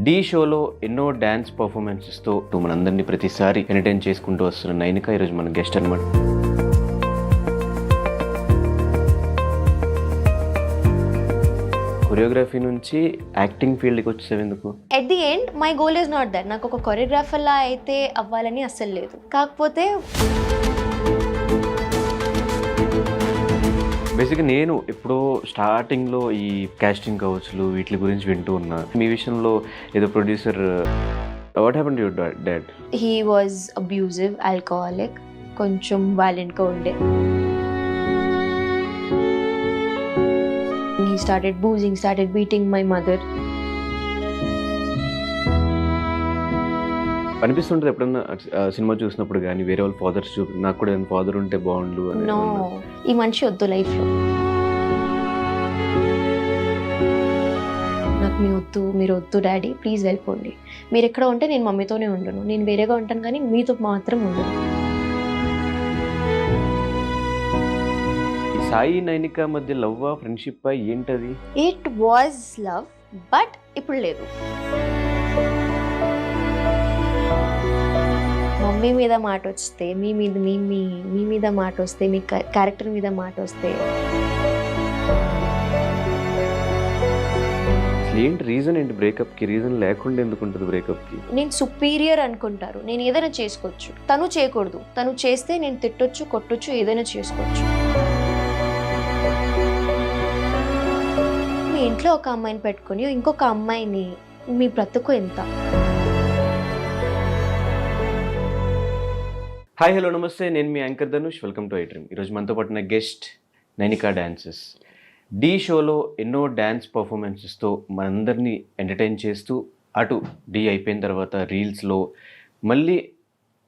ఢీ షోలో ఎన్నో డ్యాన్స్ పర్ఫార్మెన్సెస్తో మనందరినీ ప్రతిసారి ఎంటర్టైన్ చేసుకుంటూ వస్తున్న నైనిక ఈరోజు మన గెస్ట్ అనమాట. కొరియోగ్రఫీ నుంచి యాక్టింగ్ ఫీల్డ్కి వచ్చేసావు ఎందుకు? At the end my goal is not that. నాకు ఒక కొరియోగ్రాఫర్ లా అయితే అవ్వాలని అస్సలు లేదు. కాకపోతే బేసిక్గా నేను ఎప్పుడో స్టార్టింగ్లో ఈ కాస్టింగ్ కౌచ్లు వీటి గురించి వింటూ ఉన్నా. మీ విషయంలో ఏదో producer what happened to your dad? He was abusive, alcoholic, కొంచెం వైలెంట్గా ఉండే. He started boozing, started beating my mother. అనిపిస్తుంటుంది ఎప్పుడన్నా సినిమా చూసినప్పుడు కానీ వేరే వాళ్ళ ఫాదర్స్ నాకు కూడా ఫాదర్ ఉంటే బాగుండు అని. నో, ఈ మనిషి వద్దు లైఫ్లో. నాకు మీరు వద్దు డాడీ, ప్లీజ్ వెళ్ళిపోండి. మీరు ఎక్కడ ఉంటే నేను మమ్మీతోనే ఉండను, నేను వేరేగా ఉంటాను కానీ మీతో మాత్రం ఉండను. సాయి నైనిక మధ్య లవ్ ఫ్రెండ్షిప్ ఏంటది? ఇట్ వాజ్ లవ్, బట్ ఇప్పుడు లేదు. మమ్మీ మీద మాట వస్తే, మీ మీద మాట వస్తే, మీ క్యారెక్టర్ మీద మాట వస్తే ఏంటి రీజన్? ఏంటి బ్రేకప్కి రీజన్ లేకుండా ఎందుకు ఉంటుంది బ్రేకప్కి? నేను సుపీరియర్ అనుకుంటారు, నేను ఏదైనా చేసుకోవచ్చు, తను చేయకూడదు. తను చేస్తే నేను తిట్టొచ్చు, కొట్టొచ్చు, ఏదైనా చేసుకోవచ్చు. మీ ఇంట్లో ఒక అమ్మాయిని పెట్టుకొని ఇంకొక అమ్మాయిని, మీ బ్రతుకు ఎంత? హాయ్ హలో నమస్తే, నేను మీ anchor Dhanush. Welcome to I Dream. ఈరోజు మనతో పాటు గెస్ట్ నైనిక డాన్సెస్. ఢీ షోలో ఎన్నో డ్యాన్స్ పర్ఫార్మెన్సెస్తో మనందరినీ ఎంటర్టైన్ చేస్తూ, అటు ఢీ అయిపోయిన తర్వాత రీల్స్లో మళ్ళీ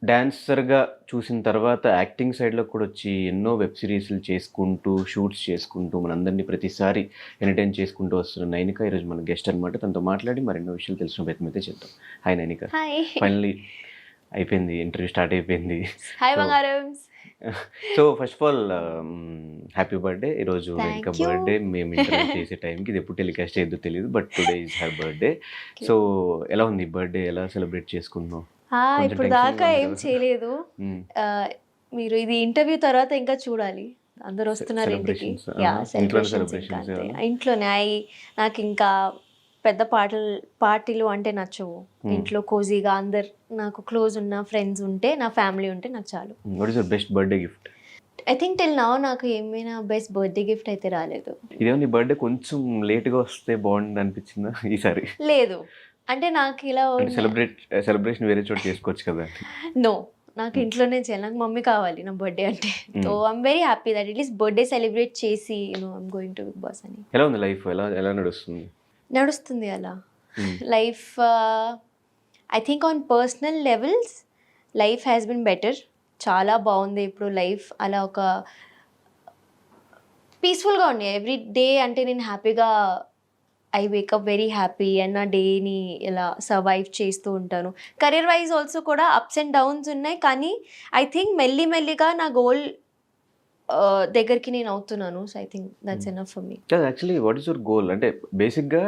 డాన్సర్గా చూసిన తర్వాత యాక్టింగ్ సైడ్లో కూడా వచ్చి ఎన్నో వెబ్ సిరీస్లు చేసుకుంటూ, షూట్స్ చేసుకుంటూ మనందరినీ ప్రతిసారి ఎంటర్టైన్ చేసుకుంటూ వస్తున్న నైనిక ఈరోజు మన గెస్ట్ అనమాట. తనతో మాట్లాడి మరెన్నో విషయాలు తెలిసిన ప్రయత్నం అయితే చేద్దాం. హాయ్ నైనిక. హాయ్. ఫైనలీ అయిపోయింది, ఇంటర్వ్యూ స్టార్ట్ అయిపోయింది. హాయ్ బంగారమ్స్. So first of all happy birthday. ఈరోజు ఇంకా బర్త్డే మేము ఇంటర్వ్యూ చేసే టైంకి ఇది ఎప్పుడు టెలికాస్ట్ అయ్యేదో తెలియదు, but today is her birthday. So ఎలా ఉంది బర్త్డే? ఎలా సెలబ్రేట్ చేసుకున్నావు? ఇప్పుడు దాకా ఏం చేయలేదు. మీరు ఇది ఇంటర్వ్యూ తర్వాత ఇంకా చూడాలి. అందరు వస్తున్నారు ఇంటికి. ఇంట్లోనే నాకు ఇంకా పెద్ద పార్టీలు అంటే నచ్చవు. ఇంట్లో కోజీగా అందరు నాకు క్లోజ్ ఉన్న ఫ్రెండ్స్ ఉంటే, నా ఫ్యామిలీ ఉంటే నాకు చాలు. What is your best birthday gift? I think till now నాకు ఏమైనా బెస్ట్ బర్త్డే గిఫ్ట్ అయితే రాలేదు. ఇదే నీ బర్త్డే కొంచెం లేట్గా వస్తే బాగుంది అనిపించిందా ఈసారి? లేదు, అంటే నాకు ఇలా సెలబ్రేషన్ వేరే చోట చేసుకోవచ్చు కదా. నో, నాకు ఇంట్లోనే చేయాలి. నాకు మమ్మీ కావాలి నా బర్త్డే అంటే. So I'm very happy that it is birthday celebrate చేసి I'm going to Bigg Boss అని. ఎలా ఉంది లైఫ్? ఎలా నడుస్తుంది అలా life. I think on personal levels life has been better. చాలా బాగుంది ఇప్పుడు లైఫ్. అలా ఒక పీస్ఫుల్గా ఉంది ఎవ్రీ డే. అంటే నేను హ్యాపీగా I wake up very happy and నా డేని ఇలా సర్వైవ్ చేస్తూ ఉంటాను. కెరీర్ వైజ్ ఆల్సో కూడా అప్స్ అండ్ డౌన్స్ ఉన్నాయి, కానీ ఐ థింక్ మెల్లిమెల్లిగా నా గోల్ దగ్గరికి నేను అవుతున్నాను. So I think that's enough for me. Actually what is your goal? అంటే బేసిక్గా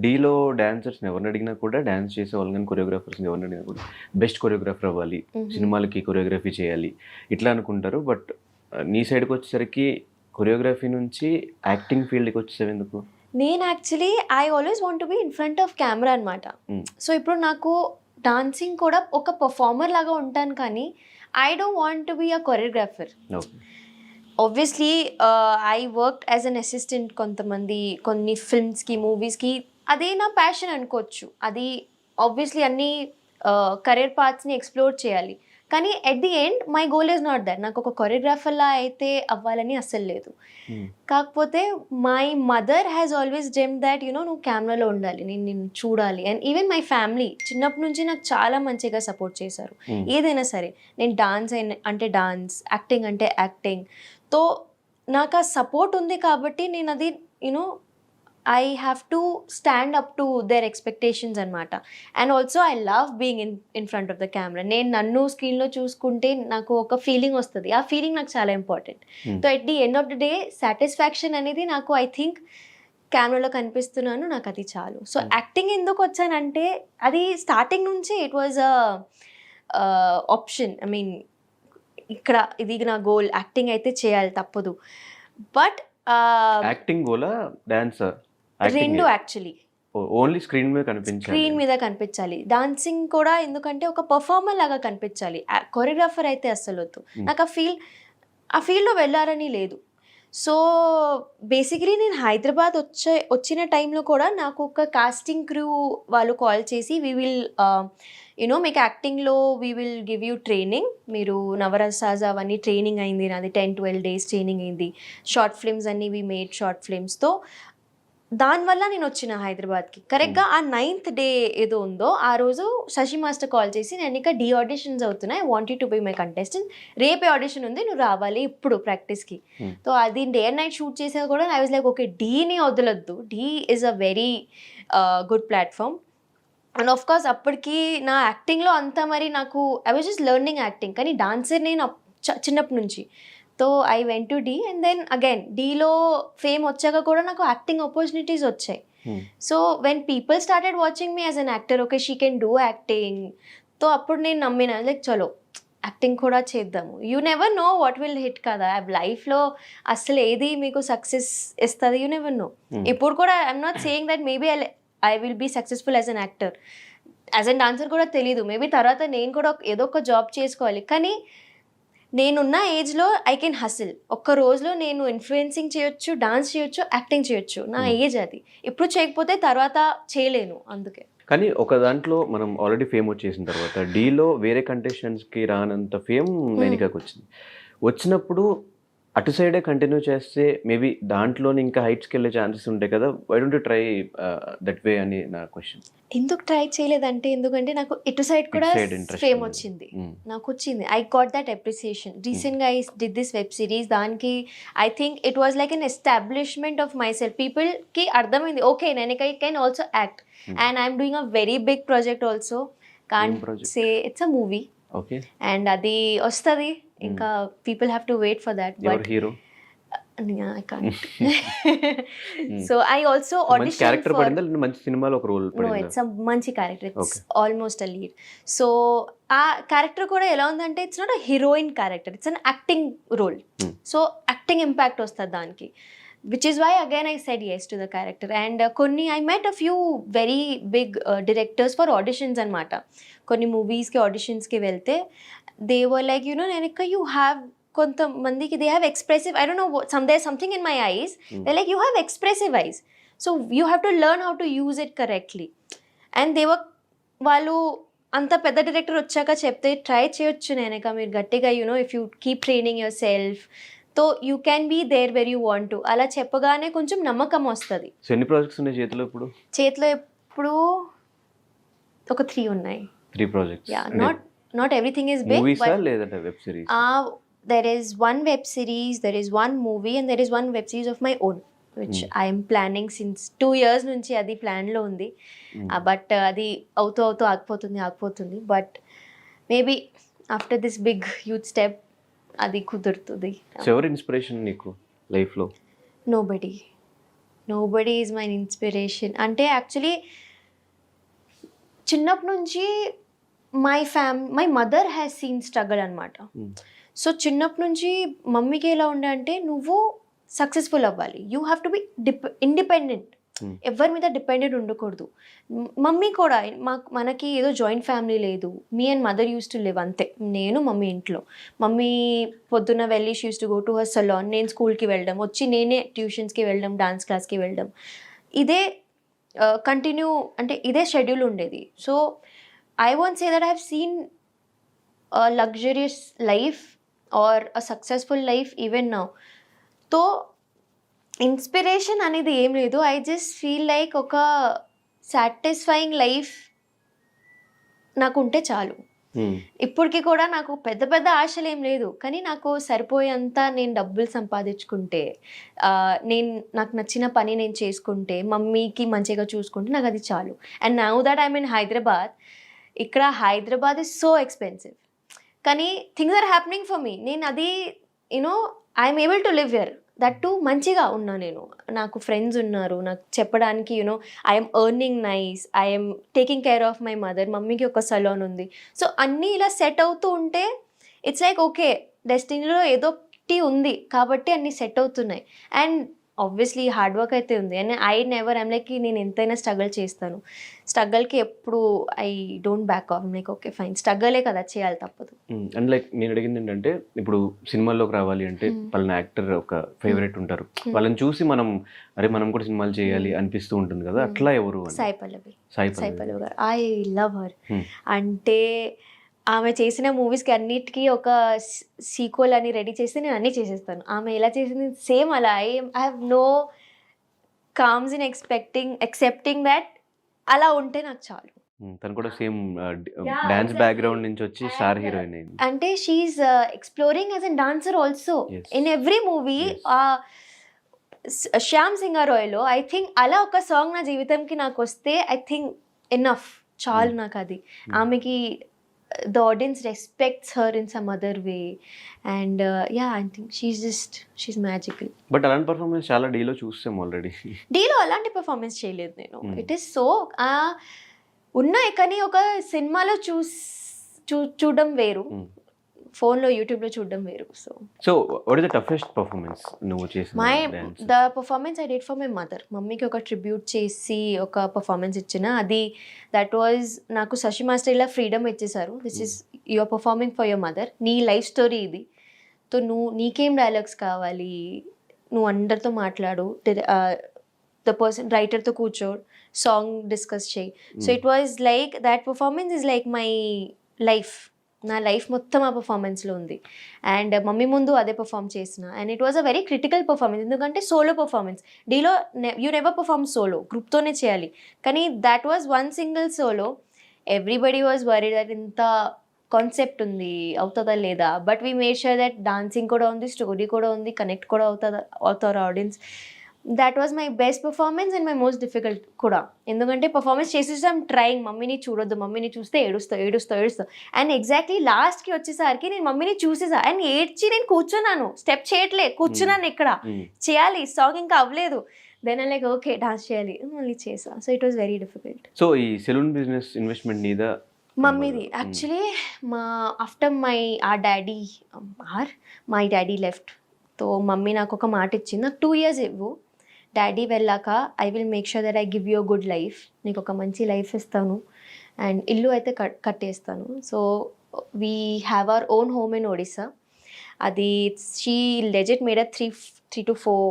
డీలో డాన్సర్స్ని ఎవరిని అడిగినా కూడా, డాన్స్ చేసే వాళ్ళు కానీ కొరియోగ్రాఫర్స్ని ఎవరిని అడిగినా కూడా బెస్ట్ కొరియోగ్రాఫర్ అవ్వాలి, సినిమాలకి కొరియోగ్రఫీ చేయాలి ఇట్లా అనుకుంటారు. బట్ నీ సైడ్కి వచ్చేసరికి కొరియోగ్రఫీ నుంచి యాక్టింగ్ ఫీల్డ్కి వచ్చేసావు ఎందుకు? నేను actually I always want to be in front of camera అనమాట. సో ఇప్పుడు నాకు డాన్సింగ్ కూడా ఒక పర్ఫార్మర్ లాగా ఉంటాను, కానీ I don't want to be a choreographer. Obviously I work as an assistant కొన్ని ఫిల్మ్స్కి, మూవీస్కి. అదే నా ప్యాషన్ అనుకోవచ్చు. అది ఆబ్వియస్లీ అన్ని కెరీర్ పాత్స్ని ఎక్స్ప్లోర్ చేయాలి, కానీ at the end my goal is not that. నాకు ఒక కొరియోగ్రాఫర్ లా అయితే అవ్వాలని అస్సలు లేదు. కాకపోతే my mother has always dreamed that నువ్వు కెమెరాలో ఉండాలి, నేను చూడాలి. అండ్ ఈవెన్ మై ఫ్యామిలీ చిన్నప్పటి నుంచి నాకు చాలా మంచిగా సపోర్ట్ చేశారు. ఏదైనా సరే, నేను డాన్స్ అంటే డాన్స్, యాక్టింగ్ అంటే యాక్టింగ్. తో నాకు ఆ సపోర్ట్ ఉంది కాబట్టి నేను అది I have to stand up to their expectations అనమాట. And also I love being in front of the camera. నేను నన్ను స్క్రీన్లో చూసుకుంటే నాకు ఒక ఫీలింగ్ వస్తుంది. ఆ ఫీలింగ్ నాకు చాలా important. So at the end of the day satisfaction అనేది నాకు ఐ థింక్ కెమెరాలో కనిపిస్తున్నాను, నాకు అది చాలు. సో యాక్టింగ్ ఎందుకు వచ్చానంటే అది స్టార్టింగ్ నుంచి it was option. I mean ఇక్కడ ఇది నా గోల్, యాక్టింగ్ అయితే చేయాలి తప్పదు. But acting Gola dancer? రెండు యాక్చువల్లీ. ఓన్లీ స్క్రీన్ మీద కనిపించాలి. స్క్రీన్ మీద కనిపించాలి. డాన్సింగ్ కూడా ఎందుకంటే ఒక పర్ఫార్మర్ లాగా కనిపించాలి. కొరియోగ్రాఫర్ అయితే అస్సలు వద్దు. నాకు ఆ ఫీల్డ్లో వెళ్ళాలని లేదు. సో బేసికలీ నేను హైదరాబాద్ వచ్చిన టైంలో కూడా నాకు ఒక కాస్టింగ్ క్రూ వాళ్ళు కాల్ చేసి వీ విల్ మీకు యాక్టింగ్లో we will give you training, మీరు నవరసాజ్ అవన్నీ ట్రైనింగ్ అయింది నాది, 10-12 days ట్రైనింగ్ అయింది. షార్ట్ ఫిల్మ్స్ అన్నీ వీ మేడ్ షార్ట్ ఫిల్మ్స్తో. దానివల్ల నేను వచ్చిన హైదరాబాద్కి. కరెక్ట్గా ఆ 9th day ఏదో ఉందో ఆ రోజు శశి మాస్టర్ కాల్ చేసి, నేను ఇంకా డీ ఆడిషన్స్ అవుతున్నాయి, I want you to be my contestant, రేపే ఆడిషన్ ఉంది, నువ్వు రావాలి ఇప్పుడు ప్రాక్టీస్కి. సో అది డే అండ్ నైట్ షూట్ చేసా కూడా ఐ వాజ్ లైక్ ఓకే, డీని వదలొద్దు, Dhee is a very good platform. And of course అప్పటికి నా యాక్టింగ్లో అంతా మరి నాకు I was just learning acting, కానీ డాన్సర్ నేను చిన్నప్పటి నుంచి. So I went to Dhee and then again డీలో ఫేమ్ వచ్చాక కూడా నాకు యాక్టింగ్ ఆపర్చునిటీస్ వచ్చాయి. So when people started watching me as an actor, okay she can do acting, so అప్పుడు నేను నమ్మిన లైక్ చలో యాక్టింగ్ కూడా చేద్దాము. You never know what will hit కదా లైఫ్లో, అసలు ఏది మీకు సక్సెస్ ఇస్తుంది, యూ నెవర్ నో. ఇప్పుడు కూడా I'm not saying that maybe I will be successful as an actor, as an dancer కూడా తెలీదు. మేబీ తర్వాత నేను కూడా ఏదో ఒక జాబ్ చేసుకోవాలి, కానీ నేనున్న ఏజ్లో ఐ కెన్ హసిల్. ఒక్క రోజులో నేను ఇన్ఫ్లుయెన్సింగ్ చేయొచ్చు, డాన్స్ చేయొచ్చు, యాక్టింగ్ చేయొచ్చు. నా ఏజ్ అది. ఇప్పుడు చేయకపోతే తర్వాత చేయలేను. అందుకే. కానీ ఒక దాంట్లో మనం ఆల్రెడీ ఫేమ్ వచ్చేసిన తర్వాత డీలో వేరే కంటెస్టెంట్స్కి రానంత ఫేమ్ నైనికాకి వచ్చింది. వచ్చినప్పుడు అటు సైడే కంటిన్యూ చేస్తే మేబీ దాంట్లోనే ఇంకా హైట్స్కి వెళ్ళే ఛాన్సెస్ ఉంటాయి కదా, why don't you try that way అని నా క్వశ్చన్. ఎందుకు ట్రై చేయలేదంటే ఎందుకంటే నాకు ఇటు సైడ్ కూడా ఫేమ్ వచ్చింది, నాకు వచ్చింది. I got that appreciation. రీసెంట్గా I did this web series, దానికి I think it was like an establishment of myself. పీపుల్కి అర్థమైంది okay Nainika can also act, and I'm doing a very big project also. Can't say it's a movie, okay, and అది వస్తుంది ఇంకా. People have to wait for that. But hero I can't. So I also auditioned character for. పడిందా లేదా మంచి సినిమాలో ఒక role No, పడిందా? it's a మంచి character. It's almost a lead. So ఆ క్యారెక్టర్ కూడా ఎలా ఉందంటే it's not a heroine character, it's an acting role. So acting impact వస్తుంది దానికి, which is why again I said yes to the character. And కొన్ని I met a few very big directors for auditions అన్నమాట. కొన్ని మూవీస్కి ఆడిషన్స్కి వెళ్తే they were like, Nanika, you have కొంతమందికి they have expressive, I don't know, there's something in my eyes. They're like, you have expressive eyes, so you have to learn how to use it correctly. And వాళ్ళు అంత పెద్ద director వచ్చాక చెప్తే try చేయొచ్చు నేనక మీరు గట్టిగా, if you keep training yourself తో you can be there where you want to, అలా చెప్పగానే కొంచెం నమ్మకం వస్తుంది. సో ఎన్ని ప్రాజెక్ట్స్ ఉన్నాయి చేతిలో ఇప్పుడు? చేతిలో ఇప్పుడు ఒక 3 ఉన్నాయి. 3 projects. Yeah, not everything is big. Movies లేదా web series? There is one web series, there is one movie, and there is one web series of my own, which I am planning since 2 years నుంచి. అది ప్లాన్లో ఉంది, but అది అవుతూ ఆగిపోతుంది. But maybe after this big huge step అది కుదురుతుంది. ఎవరి ఇన్స్పిరేషన్ నీకు లైఫ్లో? Nobody is my inspiration. అంటే యాక్చువల్లీ చిన్నప్పటి నుంచి my mother has seen struggle అనమాట. సో చిన్నప్పటి నుంచి మమ్మీకి ఎలా ఉండే అంటే నువ్వు సక్సెస్ఫుల్ అవ్వాలి, you have to be independent, ఎవరి మీద డిపెండెంట్ ఉండకూడదు. మమ్మీ కూడా మనకి ఏదో జాయింట్ ఫ్యామిలీ లేదు. Me and mother use to live అంతే, నేను మమ్మీ ఇంట్లో. మమ్మీ పొద్దున్న వెళ్ళి she use to go to her salon, నేను స్కూల్కి వెళ్ళడం, వచ్చి నేనే ట్యూషన్స్కి వెళ్ళడం, డాన్స్ క్లాస్కి వెళ్ళడం. ఇదే కంటిన్యూ అంటే ఇదే షెడ్యూల్ ఉండేది. So I want say that I have seen a luxurious life or a successful life even now. So inspiration అనేది ఏం లేదు. ఐ జస్ట్ ఫీల్ లైక్ ఒక సాటిస్ఫైయింగ్ లైఫ్ నాకు ఉంటే చాలు. ఇప్పటికి కూడా నాకు పెద్ద ఆశలు ఏం లేదు, కానీ నాకు సరిపోయేంత నేను డబ్బులు సంపాదించుకుంటే, నాకు నచ్చిన పని నేను చేసుకుంటే, మమ్మీకి మంచిగా చూసుకుంటే నాకు అది చాలు. And now that I mean Hyderabad, ఇక్కడ హైదరాబాద్ ఇస్ సో ఎక్స్పెన్సివ్, కానీ things are happening for me. నేను అది I'm able to live here. That too మంచిగా ఉన్నా నేను, నాకు ఫ్రెండ్స్ ఉన్నారు, నాకు చెప్పడానికి you know I'm earning nice, I'm taking care of my mother, మమ్మీకి ఒక సలోన్ ఉంది. సో అన్నీ ఇలా సెట్ అవుతూ ఉంటే ఇట్స్ లైక్ ఓకే, డెస్టినీలో ఏదో ఒకటి ఉంది కాబట్టి అన్నీ సెట్ అవుతున్నాయి. అండ్ ఆబ్వియస్లీ హార్డ్ వర్క్ అయితే ఉంది. అండ్ ఐఎమ్ లైక్ నేను ఎంతైనా స్ట్రగుల్ చేస్తాను, స్ట్రగల్కి ఎప్పుడు I don't back off. Like okay fine, స్ట్రగలే కదా, చేయాలి, తప్పదు. అండ్ లైక్ నేను అడిగింది ఏంటంటే ఇప్పుడు సినిమాల్లోకి రావాలి అంటే పలానా యాక్టర్ ఒక ఫేవరెట్ ఉంటారు, వాళ్ళని చూసి మనం అరే మనం కూడా సినిమాలు చేయాలి అనిపిస్తూ ఉంటుంది కదా, అట్లా ఎవరు అని? సాయి పల్లవి సాయి పల్లవి గారు, ఐ లవ్ హర్. అంటే ఆమె చేసిన మూవీస్కి అన్నిటికీ ఒక సీక్వెల్ అని రెడీ చేస్తే నేను అన్నీ చేసేస్తాను. ఆమె ఎలా చేసింది సేమ్ అలా. I have no qualms in accepting that అలా ఉంటే నాకు చాలు. తను కూడా సేమ్ డాన్స్ బ్యాక్గ్రౌండ్ నుంచి వచ్చి స్టార్ హీరోయిన్ అయింది. అంటే she is exploring as a dancer also in every movie. Shyam సింగారాయ్లో ఐ థింక్ అలా ఒక సాంగ్ నా జీవితంకి నాకు వస్తే ఐ థింక్ ఎనఫ్, చాలు నాకు అది. ఆమెకి the audience respects her in some other way, and yeah, I think she's magical. But అలాంటి పర్ఫార్మెన్స్ చాలా డీలో చూసాం ఆల్రెడీ. డీలో అలాంటి పర్ఫార్మెన్స్ చేయలేదు నేను. ఇట్ ఈస్ సో ఉన్నాయి కానీ ఒక సినిమాలో చూడడం వేరు, ఫోన్లో యూట్యూబ్లో చూడడం వేరు. So what is the toughest performance నువ్వు చేసిన? The performance I did for my mother. మమ్మీకి ఒక ట్రిబ్యూట్ చేసి ఒక పర్ఫార్మెన్స్ ఇచ్చిన, అది దట్ వాజ్ నాకు శశి మాస్టర్ ఇలా ఫ్రీడమ్ ఇచ్చేసారు. This is your performing for your mother, నీ లైఫ్ స్టోరీ ఇది, సో నీకేం డైలాగ్స్ కావాలి, నువ్వు అందరితో మాట్లాడు, ద పర్సన్ రైటర్తో కూర్చో, సాంగ్ డిస్కస్ చేయి. So it was like that performance is like my life. నా లైఫ్ మొత్తం ఆ పర్ఫార్మెన్స్లో ఉంది. అండ్ మమ్మీ ముందు అదే పర్ఫామ్ చేసిన. And it was a very critical performance, ఎందుకంటే సోలో పర్ఫార్మెన్స్. డీలో యూ నెవర్ పర్ఫామ్ సోలో, గ్రూప్తోనే చేయాలి. కానీ that was one single solo. Everybody was worried that ఇంత కాన్సెప్ట్ ఉంది, అవుతుందా లేదా. But we made sure that dancing కూడా ఉంది, స్టోరీ కూడా ఉంది, కనెక్ట్ కూడా అవుతారు audience. That was my best performance and my most difficult కూడా. ఎందుకంటే పర్ఫార్మెన్స్ చేసేసాం ట్రయింగ్, మమ్మీని చూడొద్దు, మమ్మీని చూస్తే ఏడుస్తా. అండ్ ఎగ్జాక్ట్లీ లాస్ట్కి వచ్చేసరికి నేను మమ్మీని చూసేసా అండ్ ఏడ్చి నేను కూర్చున్నాను, స్టెప్ చేయట్లే, కూర్చున్నాను ఇక్కడ, చేయాలి, సాంగ్ ఇంకా అవ్వలేదు. Then I like okay dance చేయాలి, మళ్ళీ చేసా. So it was very difficult. So ఈ సెలూన్ బిజినెస్ ఇన్వెస్ట్మెంట్ నీదా? మమ్మీది. Actually after my daddy left, తో మమ్మీ నాకు ఒక మాట ఇచ్చింది, నాకు 2 years ఇవ్వు, డాడీ వెళ్ళాక I will make sure that I give you a good life, నీకు ఒక మంచి లైఫ్ ఇస్తాను అండ్ ఇల్లు అయితే కట్టేస్తాను. So we have our own home in Odisha. అది షీ లెజెట్ మేడ్ అ 3 to 4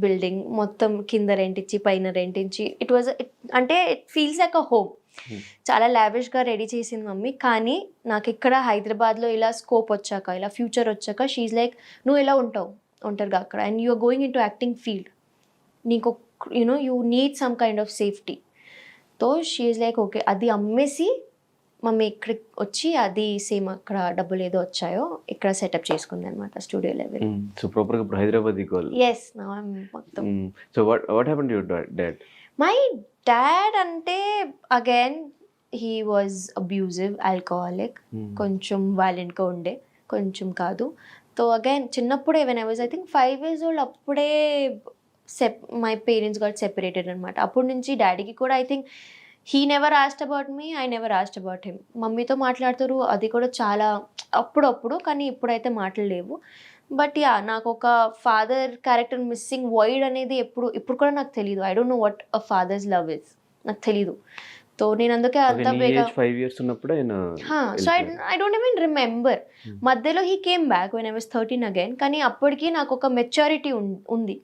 బిల్డింగ్, మొత్తం కింద రెంట్ ఇచ్చి పైన రెంట్ ఇచ్చి. అంటే it feels like a home. చాలా లావిష్గా రెడీ చేసింది మమ్మీ. కానీ నాకు ఇక్కడ హైదరాబాద్లో ఇలా స్కోప్ వచ్చాక, ఇలా ఫ్యూచర్ వచ్చాక షీఈ్ లైక్ నువ్వు ఎలా ఉంటావు ఒంటరిగా అక్కడ, and you are going into acting field, నీకు you know you need some kind of safety. తో షీఈ్ లైక్ ఓకే, అది అమ్మేసి మమ్మీ ఇక్కడికి వచ్చి అది సేమ్ అక్కడ డబ్బులు ఏదో వచ్చాయో ఇక్కడ సెటప్ చేసుకుంది అనమాట, స్టూడియో లెవెల్. సో ప్రాపర్గా ఇప్పుడు Hyderabad goal. Yes, now I am మొత్తం. So what happened to your dad? My dad అంటే again he was abusive, alcoholic, కొంచెం వైలెంట్గా ఉండే, కొంచెం కాదు. సో అగైన్ చిన్నప్పుడే when I was I think 5 years old అప్పుడే మై పేరెంట్స్ గాట్ సెపరేటెడ్ అనమాట. అప్పటి నుంచి డాడీకి కూడా I think he never asked about me, I never asked about him. మమ్మీతో మాట్లాడుతారు, అది కూడా చాలా అప్పుడప్పుడు, కానీ ఇప్పుడైతే మాటలు లేవు. బట్ యా, నాకు ఒక ఫాదర్ క్యారెక్టర్ మిస్సింగ్ వాయిడ్ అనేది ఇప్పుడు కూడా నాకు తెలియదు. I don't know what a fathers love is, నాకు తెలీదు. సో నేను అందుకే అంత బేగా 5 years ఉన్నప్పుడు so I don't even remember. మధ్యలో he came back when I was 13 again. కానీ అప్పటికి నాకు ఒక మెచ్యూరిటీ ఉంది,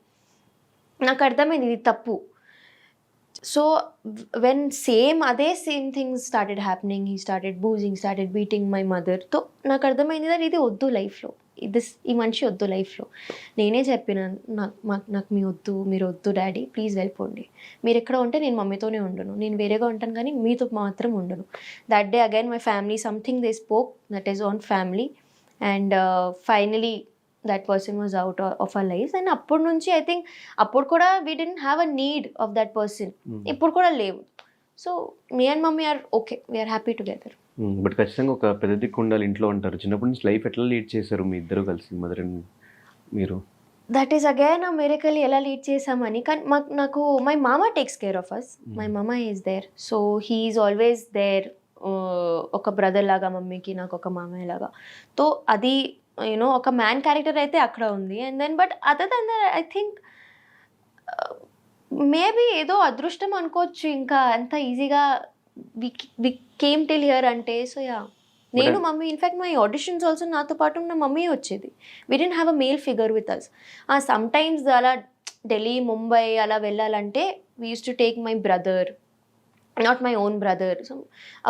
నాకు అర్థమైంది ఇది తప్పు. సో వెన్ అదే same things started happening, he started boozing, started beating my mother. తో నాకు అర్థమైంది దట్ ఇది వద్దు లైఫ్లో, ఈ మనిషి వద్దు లైఫ్లో. నేనే చెప్పిన నాకు మీరు వద్దు డాడీ, ప్లీజ్ వెళ్ళిపోండి, మీరు ఎక్కడ ఉంటే నేను మమ్మీతోనే ఉండను, నేను వేరేగా ఉంటాను కానీ మీతో మాత్రం ఉండను. That day again my family something they spoke that is on family, and finally that person was out of our lives. And అప్పటి నుంచి ఐ థింక్ అప్పుడు కూడా we didn't have a need of that person, ఇప్పుడు కూడా లేవు. So me and mummy are okay, we're happy together. But ఖచ్చితంగా ఒక పెద్ద దిక్కు ఉండాలి ఇంట్లో అంటారు. చిన్నప్పటి నుంచి లైఫ్ ఎట్లా లీడ్ చేశారు మీ ఇద్దరు కలిసి, మదర్ అండ్ మీరు? That is again a miracle ఎలా లీడ్ చేసామని. కానీ నాకు మై మామ takes care of us. My మామ is there, so he is always there. ఒక బ్రదర్ లాగా మమ్మీకి, నాకు ఒక మామయ్య లాగా. సో అది యూనో ఒక మ్యాన్ క్యారెక్టర్ అయితే అక్కడ ఉంది. And then but other than that I think maybe ఏదో అదృష్టం అనుకోవచ్చు. ఇంకా అంత ఈజీగా వి కేమ్ టిల్ హియర్ అంటే. సో యా, నేను mummy, in fact my auditions also నాతో పాటు నా మమ్మీ వచ్చేది. We didn't have a male figure with us. Sometimes అలా ఢిల్లీ, ముంబై అలా వెళ్ళాలంటే we used to take my brother, not my own brother, so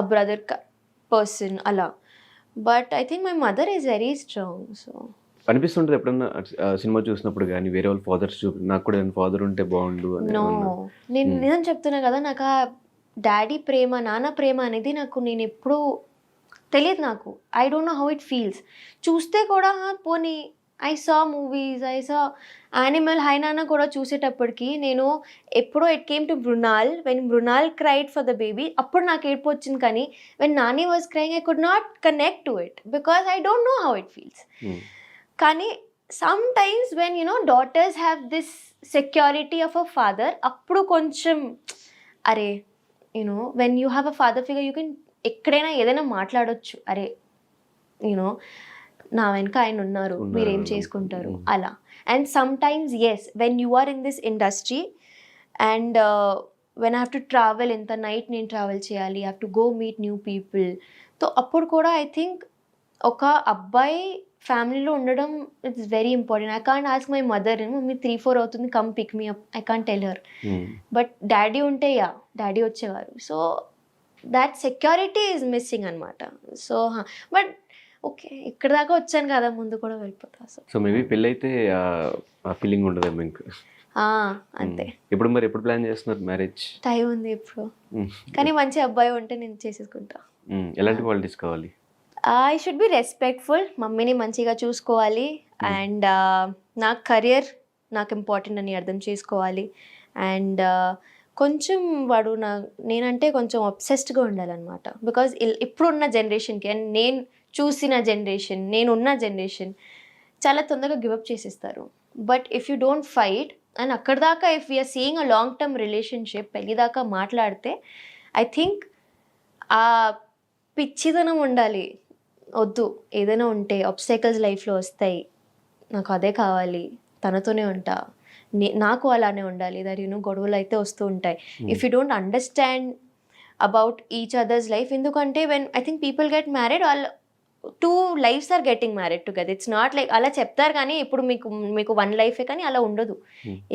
a brother person అలా. But I think my mother is very strong. So అనిపిస్తుంటుంది ఎప్పుడన్నా cinema చూసినప్పుడు కానీ వేరే వాళ్ళ ఫాదర్స్ నాకు కూడా ఫాదర్ ఉంటే బాగుండు అని నో, ఏమన్నా? నేను నిజం చెప్తున్నా కదా, నాకు ఆ డాడీ ప్రేమ, నాన్న ప్రేమ అనేది నాకు నేను ఎప్పుడూ తెలియదు. నాకు I don't know how it feels. చూస్తే కూడా పోనీ I saw movies, I saw Animal, Hi Nanna కూడా చూసేటప్పటికి నేను ఎప్పుడో it came to Mrunal, when Mrunal cried for the baby, అప్పుడు నాకు ఏడుపు వచ్చింది. కానీ when Nani was crying I could not connect to it because I don't know how it feels. కానీ sometimes when you know daughters have this security of a father, అప్పుడు కొంచెం అరే you know when you have a father figure you can ఎక్కడైనా ఏదైనా మాట్లాడొచ్చు. అరే you know నా వెనక ఆయన ఉన్నారు, మీరేం చేసుకుంటారు అలా. And sometimes yes, when you are in this industry and when I have to travel, ఇంత నైట్ నేను ట్రావెల్ చేయాలి, I have to go meet new people. So అప్పుడు కూడా ఐ థింక్ ఒక అబ్బాయి ఫ్యామిలీలో ఉండడం it's very important. I can't ask my mother, mummy 3-4 అవుతుంది, come pick me up, I can't tell her. But daddy ఉంటే యా, డాడీ వచ్చేవారు. So that security is missing అనమాట. సో బట్ ఓకే, ఇక్కడ దాకా వచ్చాను కదా, ముందు కూడా వెళ్ళిపోతా. సో మేబీ పెళ్ళి అయితే ఆ ఫీలింగ్ ఉండదేమో ఇంకా. అంతే. ఇప్పుడు మరి ఎప్పుడు ప్లాన్ చేస్తున్నారు మ్యారేజ్? టైం ఉంది ఇప్పుడు, కానీ మంచి అబ్బాయి ఉంటే నేను చేసేసుకుంటా. ఎలాంటి క్వాలిటీస్ కావాలి? ఐ షుడ్ బి రెస్పెక్ట్ఫుల్, మమ్మీని మంచిగా చూసుకోవాలి. అండ్ నా కెరియర్ నాకు ఇంపార్టెంట్ అని అర్థం చేసుకోవాలి. అండ్ కొంచెం వాడు నేనంటే కొంచెం అబ్సెస్డ్గా ఉండాలన్నమాట. బికాజ్ ఇప్పుడున్న జనరేషన్కి అండ్ నేను చూసిన జనరేషన్, నేనున్న జనరేషన్ చాలా తొందరగా గివప్ చేసేస్తారు. But if you don't fight and అక్కడ దాకా if we're seeing a long term relationship, పెళ్ళి దాకా మాట్లాడితే ఐ థింక్ ఆ పిచ్చిదనం ఉండాలి. వద్దు, ఏదైనా ఉంటే ఆబ్స్టకల్స్ లైఫ్లో వస్తాయి, నాకు అదే కావాలి, తనతోనే ఉంటా, నాకు అలానే ఉండాలి. దట్ యూనో గొడవలు అయితే వస్తూ ఉంటాయి if you don't understand about each others life. ఎందుకంటే when I think people get married, వాళ్ళు 2 lives are getting married together. It's not like అలా చెప్తారు కానీ ఇప్పుడు మీకు 1 లైఫే, కానీ అలా ఉండదు.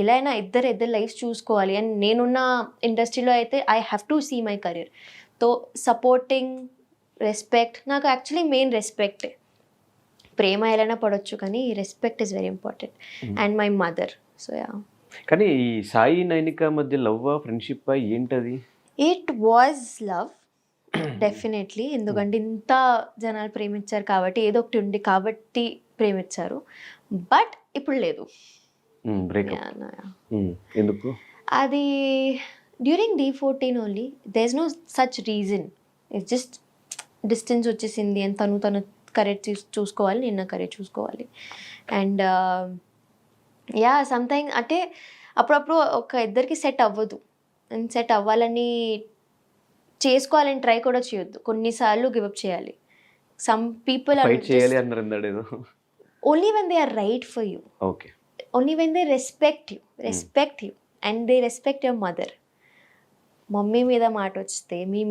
ఇలా అయినా ఇద్దరు లైఫ్స్ చూసుకోవాలి. అండ్ నేనున్న ఇండస్ట్రీలో అయితే I have to see my career. తో సపోర్టింగ్, రెస్పెక్ట్, నాకు యాక్చువల్లీ మెయిన్ రెస్పెక్ట్. ప్రేమ ఎలానా పడవచ్చు కానీ respect is very important. And my mother. So yeah. కానీ ఈ సాయి నైనిక మధ్య లవ్ ఫ్రెండ్షిప్ ఏంటది? It was love definitely. ఎందుకంటే ఇంత జనాలు ప్రేమించారు కాబట్టి, ఏదో ఒకటి ఉంది కాబట్టి ప్రేమించారు. బట్ ఇప్పుడు లేదు. ఎందుకు? అది during D14 only. There is no such reason. It's just distance వచ్చేసింది అండ్ తను కరెక్ట్ చూసుకోవాలి, నేను నా కరెక్ట్ చూసుకోవాలి. అండ్ యా సమ్థింగ్ అంటే అప్పుడప్పుడు ఒక ఇద్దరికి సెట్ అవ్వదు. అండ్ సెట్ అవ్వాలని చేసుకోవాలని ట్రై కూడా చేయొద్దు, కొన్నిసార్లు గివప్ చేయాలి. Some people only when they are right for you, only when they respect you and they respect your mother. Mummy మీద మాట వస్తే, మీ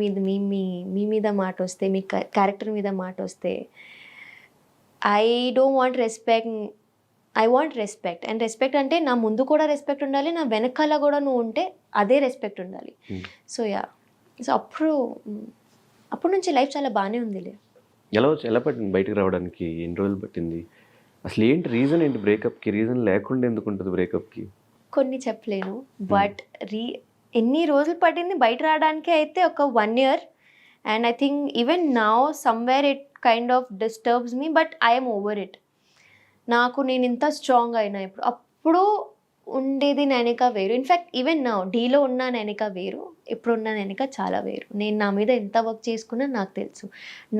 మీద మాట వస్తే, మీ క్యారెక్టర్ మీద మాట వస్తే, I don't want respect, I want respect. And respect అంటే నా ముందు కూడా రెస్పెక్ట్ ఉండాలి, నా వెనకాల కూడా నువ్వు ఉంటే అదే రెస్పెక్ట్ ఉండాలి. సో యా, సో అప్పటి నుంచి లైఫ్ చాలా బాగానే ఉందిలే. ఎలా పట్టింది బయటకు రావడానికి? ఎన్ని రోజులు పట్టింది? అసలు ఏంటి రీజన్? ఏంటి బ్రేకప్కి రీజన్ లేకుండా ఎందుకు ఉంటుంది బ్రేకప్కి? కొన్ని చెప్పలేను, బట్ ఎన్ని రోజులు పట్టింది బయట రావడానికి అయితే ఒక 1 year. And I think even now somewhere it kind of disturbs me, but I'm over it. నేను ఇంత స్ట్రాంగ్ అయినా ఇప్పుడు. అప్పుడు ఉండేది నైనిక వేరు. ఇన్ఫ్యాక్ట్ ఈవెన్ నౌ డీలో ఉన్న నైనిక వేరు, ఇప్పుడున్న నైనిక చాలా వేరు. నేను నా మీద ఎంత వర్క్ చేసుకున్నా నాకు తెలుసు.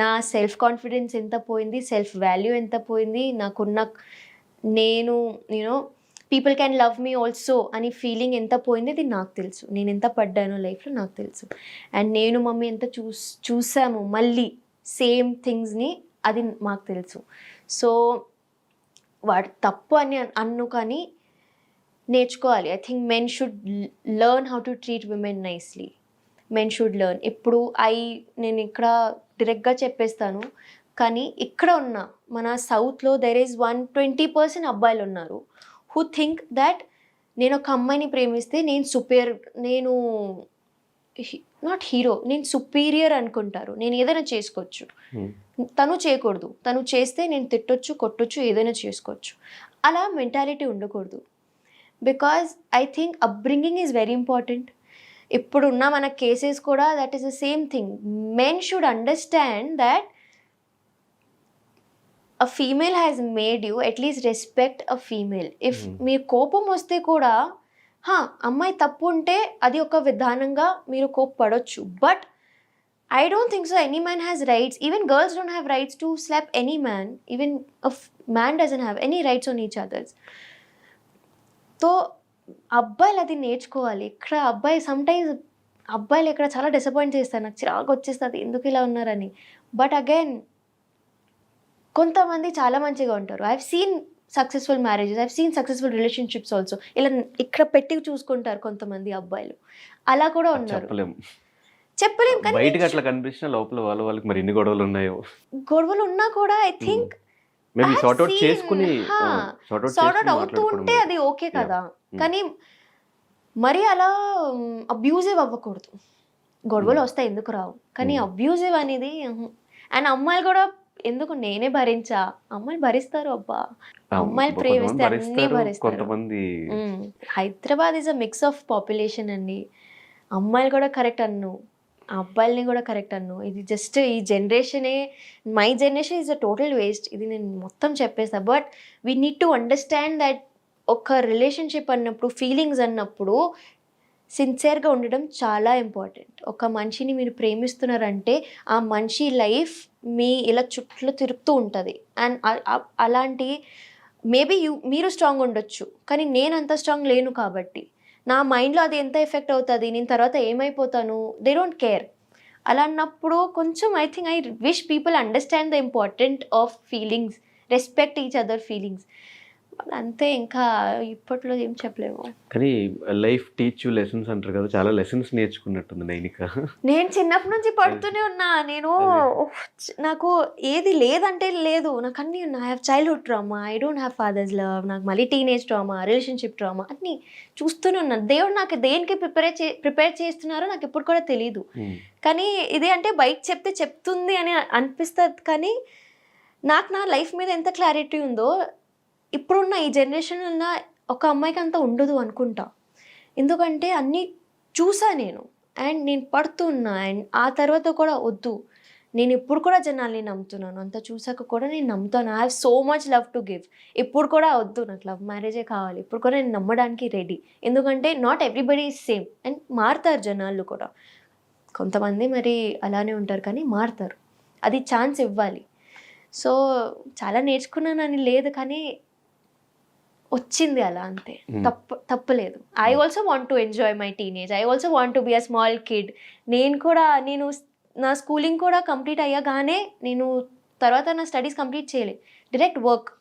నా సెల్ఫ్ కాన్ఫిడెన్స్ ఎంత పోయింది, సెల్ఫ్ వాల్యూ ఎంత పోయింది, నాకున్న నేను you know people can love me also అని ఫీలింగ్ ఎంత పోయింది అది నాకు తెలుసు. నేను ఎంత పడ్డానో లైఫ్లో నాకు తెలుసు. అండ్ నేను మమ్మీ ఎంత చూసాము మళ్ళీ సేమ్ థింగ్స్ని, అది మాకు తెలుసు. సో వాడు తప్పు అని అన్ను కానీ నేర్చుకోవాలి. I think men should learn how to treat women nicely. Men should learn. ఇప్పుడు నేను ఇక్కడ డైరెక్ట్గా చెప్పేస్తాను, కానీ ఇక్కడ ఉన్న మన సౌత్లో దెర్ ఈజ్ 120% అబ్బాయిలు ఉన్నారు హూ థింక్ దట్ నేను ఒక అమ్మాయిని ప్రేమిస్తే నేను నాట్ హీరో, నేను సుపీరియర్ అనుకుంటారు. నేను ఏదైనా చేసుకోవచ్చు, తను చేయకూడదు. తను చేస్తే నేను తిట్టొచ్చు, కొట్టొచ్చు, ఏదైనా చేసుకోవచ్చు. అలా మెంటాలిటీ ఉండకూడదు. Because I think upbringing is very important. ఇప్పుడున్న మన కేసెస్ కూడా that is the same thing. Men should understand that a female has made you at least respect a female. If మీరు కోపం వస్తే కూడా అమ్మాయి తప్పు ఉంటే అది ఒక విధానంగా మీరు కోప్పడొచ్చు. But I don't think so any man has rights. Even girls don't have rights to slap any man. Even a man doesn't have any rights on each others. So అబ్బాయిలు అది నేర్చుకోవాలి. ఇక్కడ అబ్బాయిలు ఇక్కడ చాలా డిసప్పాయింట్ చేస్తారు. నాకు చిరాకు వచ్చేస్తుంది ఎందుకు ఇలా ఉన్నారని. బట్ అగైన్ కొంతమంది చాలా మంచిగా ఉంటారు. I have seen successful marriages, I have seen successful relationships also. ఇలా ఇక్కడ పెట్టి చూసుకుంటారు కొంతమంది అబ్బాయిలు. అలా కూడా ఉన్నారు. చెప్పలేం కానీ బయటకి అట్లా కనిపించిన లోపల వాళ్ళకి మరి ఎన్ని గొడవలు ఉన్నాయో. గొడవలు ఉన్నా కూడా I think maybe sort out చేసుకుని సార్ట్ అవుట్ అవుతూ ఉంటే అది ఓకే కదా. కానీ మరి అలా అబ్యూజివ్ అవ్వకూడదు. గొడవలు వస్తాయి, ఎందుకు రావు, కానీ అబ్యూజివ్ అనేది. అండ్ అమ్మాయిలు కూడా ఎందుకు, నేనే భరించా, అమ్మాయిలు భరిస్తారు. అబ్బా, అమ్మాయిలు ప్రేమిస్తే అన్నీ భరిస్తారు. Hyderabad is a mix of population అండి. అమ్మాయిలు కూడా కరెక్ట్ అన్ను, అబ్బాయిల్ని కూడా కరెక్ట్ అన్ను. ఇది జస్ట్ ఈ జనరేషనే, my generation is a total waste. ఇది నేను మొత్తం చెప్పేస్తా. But we need to understand that ఒక రిలేషన్షిప్ అన్నప్పుడు, ఫీలింగ్స్ అన్నప్పుడు సిన్సియర్గా ఉండడం చాలా ఇంపార్టెంట్. ఒక మనిషిని మీరు ప్రేమిస్తున్నారంటే ఆ మనిషి లైఫ్ మీ ఇలా చుట్టూ తిరుగుతూ ఉంటుంది. అండ్ అలాంటి మేబీ మీరు స్ట్రాంగ్ ఉండొచ్చు, కానీ నేను అంత స్ట్రాంగ్ లేను. కాబట్టి నా మైండ్లో అది ఎంత ఎఫెక్ట్ అవుతుంది, నేను తర్వాత ఏమైపోతాను, దే డోంట్ కేర్. అలా అన్నప్పుడు కొంచెం I think I wish people understand the important of feelings, respect each other feelings. అంతే, ఇంకా ఇప్పట్లో ఏం చెప్పలేము. కానీ లైఫ్ టీచ్ యూ లెసన్స్ అంటారు కదా, చాలా లెసన్స్ నేర్చుకున్నట్టుంది నైనిక. నేను చిన్నప్పటి నుంచి పడుతూనే ఉన్నా. నాకు ఏది లేదంటే లేదు, నాకు అన్నీ ఉన్నా. I have childhood trauma, I don't have fathers love, నాకు మళ్ళీ టీనేజ్ ట్రామా, రిలేషన్షిప్ ట్రామా, అన్నీ చూస్తూనే ఉన్నాను. దేవుడు నాకు దేనికి ప్రిపేర్ చేస్తున్నారో నాకు ఇప్పుడు కూడా తెలీదు. కానీ ఇది అంటే బయట చెప్తుంది అని అనిపిస్తుంది. కానీ నాకు నా లైఫ్ మీద ఎంత క్లారిటీ ఉందో ఇప్పుడున్న ఈ జనరేషన్ ఉన్న ఒక అమ్మాయికి అంత ఉండదు అనుకుంటా. ఎందుకంటే అన్నీ చూసా నేను, అండ్ నేను పడుతున్నా. అండ్ ఆ తర్వాత కూడా వద్దు, నేను ఇప్పుడు కూడా జనాల్ని నమ్ముతున్నాను. అంత చూసాక కూడా నేను నమ్ముతాను. I have so much love to give. ఇప్పుడు కూడా వద్దు, నాకు లవ్ మ్యారేజే కావాలి. ఇప్పుడు కూడా నేను నమ్మడానికి రెడీ. ఎందుకంటే not everybody is same. And మారుతారు జనాలు కూడా. కొంతమంది మరి అలానే ఉంటారు, కానీ మారుతారు. అది ఛాన్స్ ఇవ్వాలి. సో చాలా నేర్చుకున్నానని లేదు, కానీ వచ్చింది అలా, అంతే. తప్పలేదు. I also want to enjoy my teenage. I also want to be a small kid. నేను నా స్కూలింగ్ కూడా కంప్లీట్ అయ్యగానే నేను తర్వాత నా స్టడీస్ కంప్లీట్ చేయలే, direct work.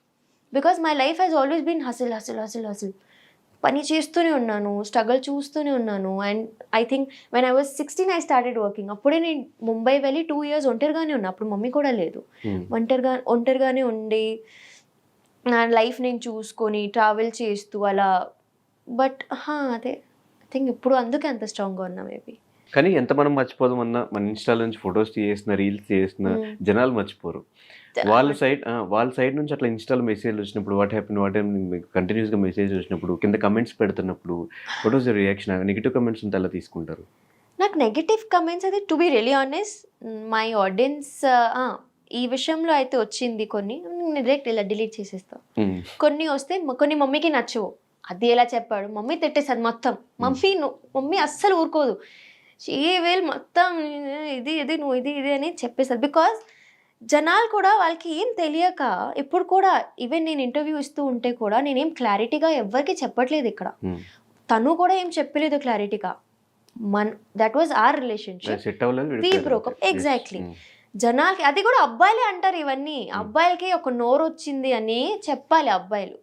Because my life has always been hustle. పని చేస్తూనే ఉన్నాను, స్ట్రగుల్ చూస్తూనే ఉన్నాను. And I think when I was 16 I started working. అప్పుడే నేను ముంబై వెళ్ళి 2 years ఒంటరిగానే ఉన్నా. అప్పుడు మమ్మీ కూడా లేదు. ఒంటరిగానే ఉండి నా లైఫ్ నేను చూసుకొని ట్రావెల్ చేస్తూ అలా. బట్ అదే ఐ థింక్ ఇప్పుడు అందుకే అంత స్ట్రాంగ్గా ఉన్నా మేబీ. కానీ ఎంత మనం మర్చిపోదామన్నా, మన ఇన్స్టా నుంచి ఫొటోస్ చేసిన, రీల్స్ చేసిన జనాలు మర్చిపోరు. వాళ్ళ సైడ్ నుంచి అట్లా ఇన్స్టాలో మెసేజ్ వచ్చినప్పుడు, వాట్ హ్యాపీ కంటిన్యూస్గా మెసేజ్ వచ్చినప్పుడు, కింద కమెంట్స్ పెడుతున్నప్పుడు, what was your reaction? Negative comments ఉంటే అలా తీసుకుంటారు? నాకు నెగిటివ్ కమెంట్స్ అయితే, to be really honest, my audience ఈ విషయంలో అయితే వచ్చింది కొన్ని, డైరెక్ట్ ఇలా డిలీట్ చేసేస్తాను. కొన్ని వస్తే కొన్ని మమ్మీకి నచ్చవు. అది ఎలా చెప్పాడు, మమ్మీ తిట్టేస్తుంది మొత్తం. మమ్మీ అస్సలు ఊరుకోదు. మొత్తం ఇది నువ్వు ఇది అని చెప్పేస్తుంది. బికాజ్ జనాలు కూడా వాళ్ళకి ఏం తెలియక ఇప్పుడు కూడా ఈవెన్ నేను ఇంటర్వ్యూ ఇస్తూ ఉంటే కూడా నేనేం క్లారిటీగా ఎవరికి చెప్పట్లేదు ఇక్కడ. తను కూడా ఏం చెప్పలేదు క్లారిటీగా. That was our relationship, we broke up. Exactly. జనాలకి అది కూడా అబ్బాయిలే అంటారు ఇవన్నీ. అబ్బాయిలకి ఒక నోరు వచ్చింది అని చెప్పాలి అబ్బాయిలు.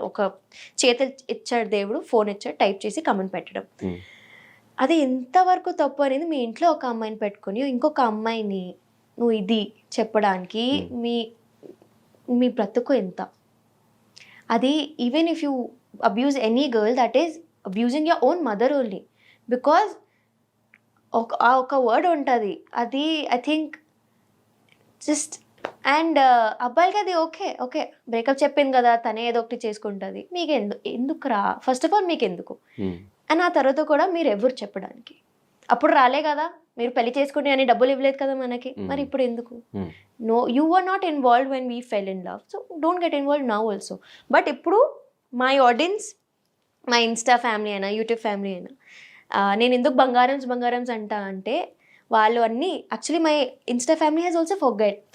ఒక చేతులు ఇచ్చాడు దేవుడు, ఫోన్ ఇచ్చాడు, టైప్ చేసి కమెంట్ పెట్టడం. అది ఎంతవరకు తప్పు అనేది మీ ఇంట్లో ఒక అమ్మాయిని పెట్టుకొని ఇంకొక అమ్మాయిని నువ్వు ఇది చెప్పడానికి మీ బ్రతుకు ఎంత? అది even if you abuse any girl, that is abusing your own mother only. Because ఒక వర్డ్ ఉంటుంది, అది ఐ థింక్ జస్ట్. అండ్ అబ్బాయిలకి అది ఓకే ఓకే బ్రేకప్ చెప్పింది కదా, తనే ఏదో ఒకటి చేసుకుంటుంది, మీకు ఎందుకురా ఫస్ట్ ఆఫ్ ఆల్, మీకు ఎందుకు? అండ్ ఆ తర్వాత కూడా మీరు ఎవరు చెప్పడానికి? అప్పుడు రాలే కదా, మీరు పెళ్లి చేసుకుని అని డబ్బులు ఇవ్వలేదు కదా మనకి, మరి ఇప్పుడు ఎందుకు? No, you are not involved when we fell in love, so don't get involved now also. But ఇప్పుడు మై ఆడియన్స్, మా ఇన్స్టా ఫ్యామిలీ అయినా యూట్యూబ్ ఫ్యామిలీ అయినా, నేను ఎందుకు బంగారమ్స్ అంటా అంటే వాళ్ళు అన్నీ actually my insta family has also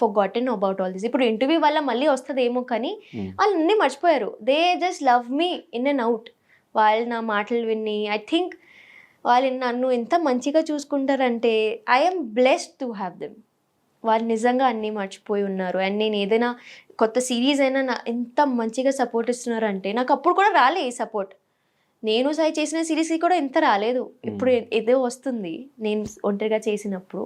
forgotten about all this. ఇప్పుడు ఇంటర్వ్యూ వల్ల మళ్ళీ వస్తుందేమో కానీ వాళ్ళు అన్నీ మర్చిపోయారు. They just love me in and out. వాళ్ళు నా మాటలు విని ఐ థింక్ వాళ్ళు నన్ను ఎంత మంచిగా చూసుకుంటారంటే I'm blessed to have them. వాళ్ళు నిజంగా అన్నీ మర్చిపోయి ఉన్నారు. అండ్ నేను ఏదైనా కొత్త సిరీస్ అయినా ఎంత మంచిగా సపోర్ట్ ఇస్తున్నారు అంటే, నాకు అప్పుడు కూడా రాలే ఈ సపోర్ట్. నేను సాయి చేసిన సిరీస్కి కూడా ఇంత రాలేదు. ఇప్పుడు ఏదో వస్తుంది నేను ఒంటరిగా చేసినప్పుడు,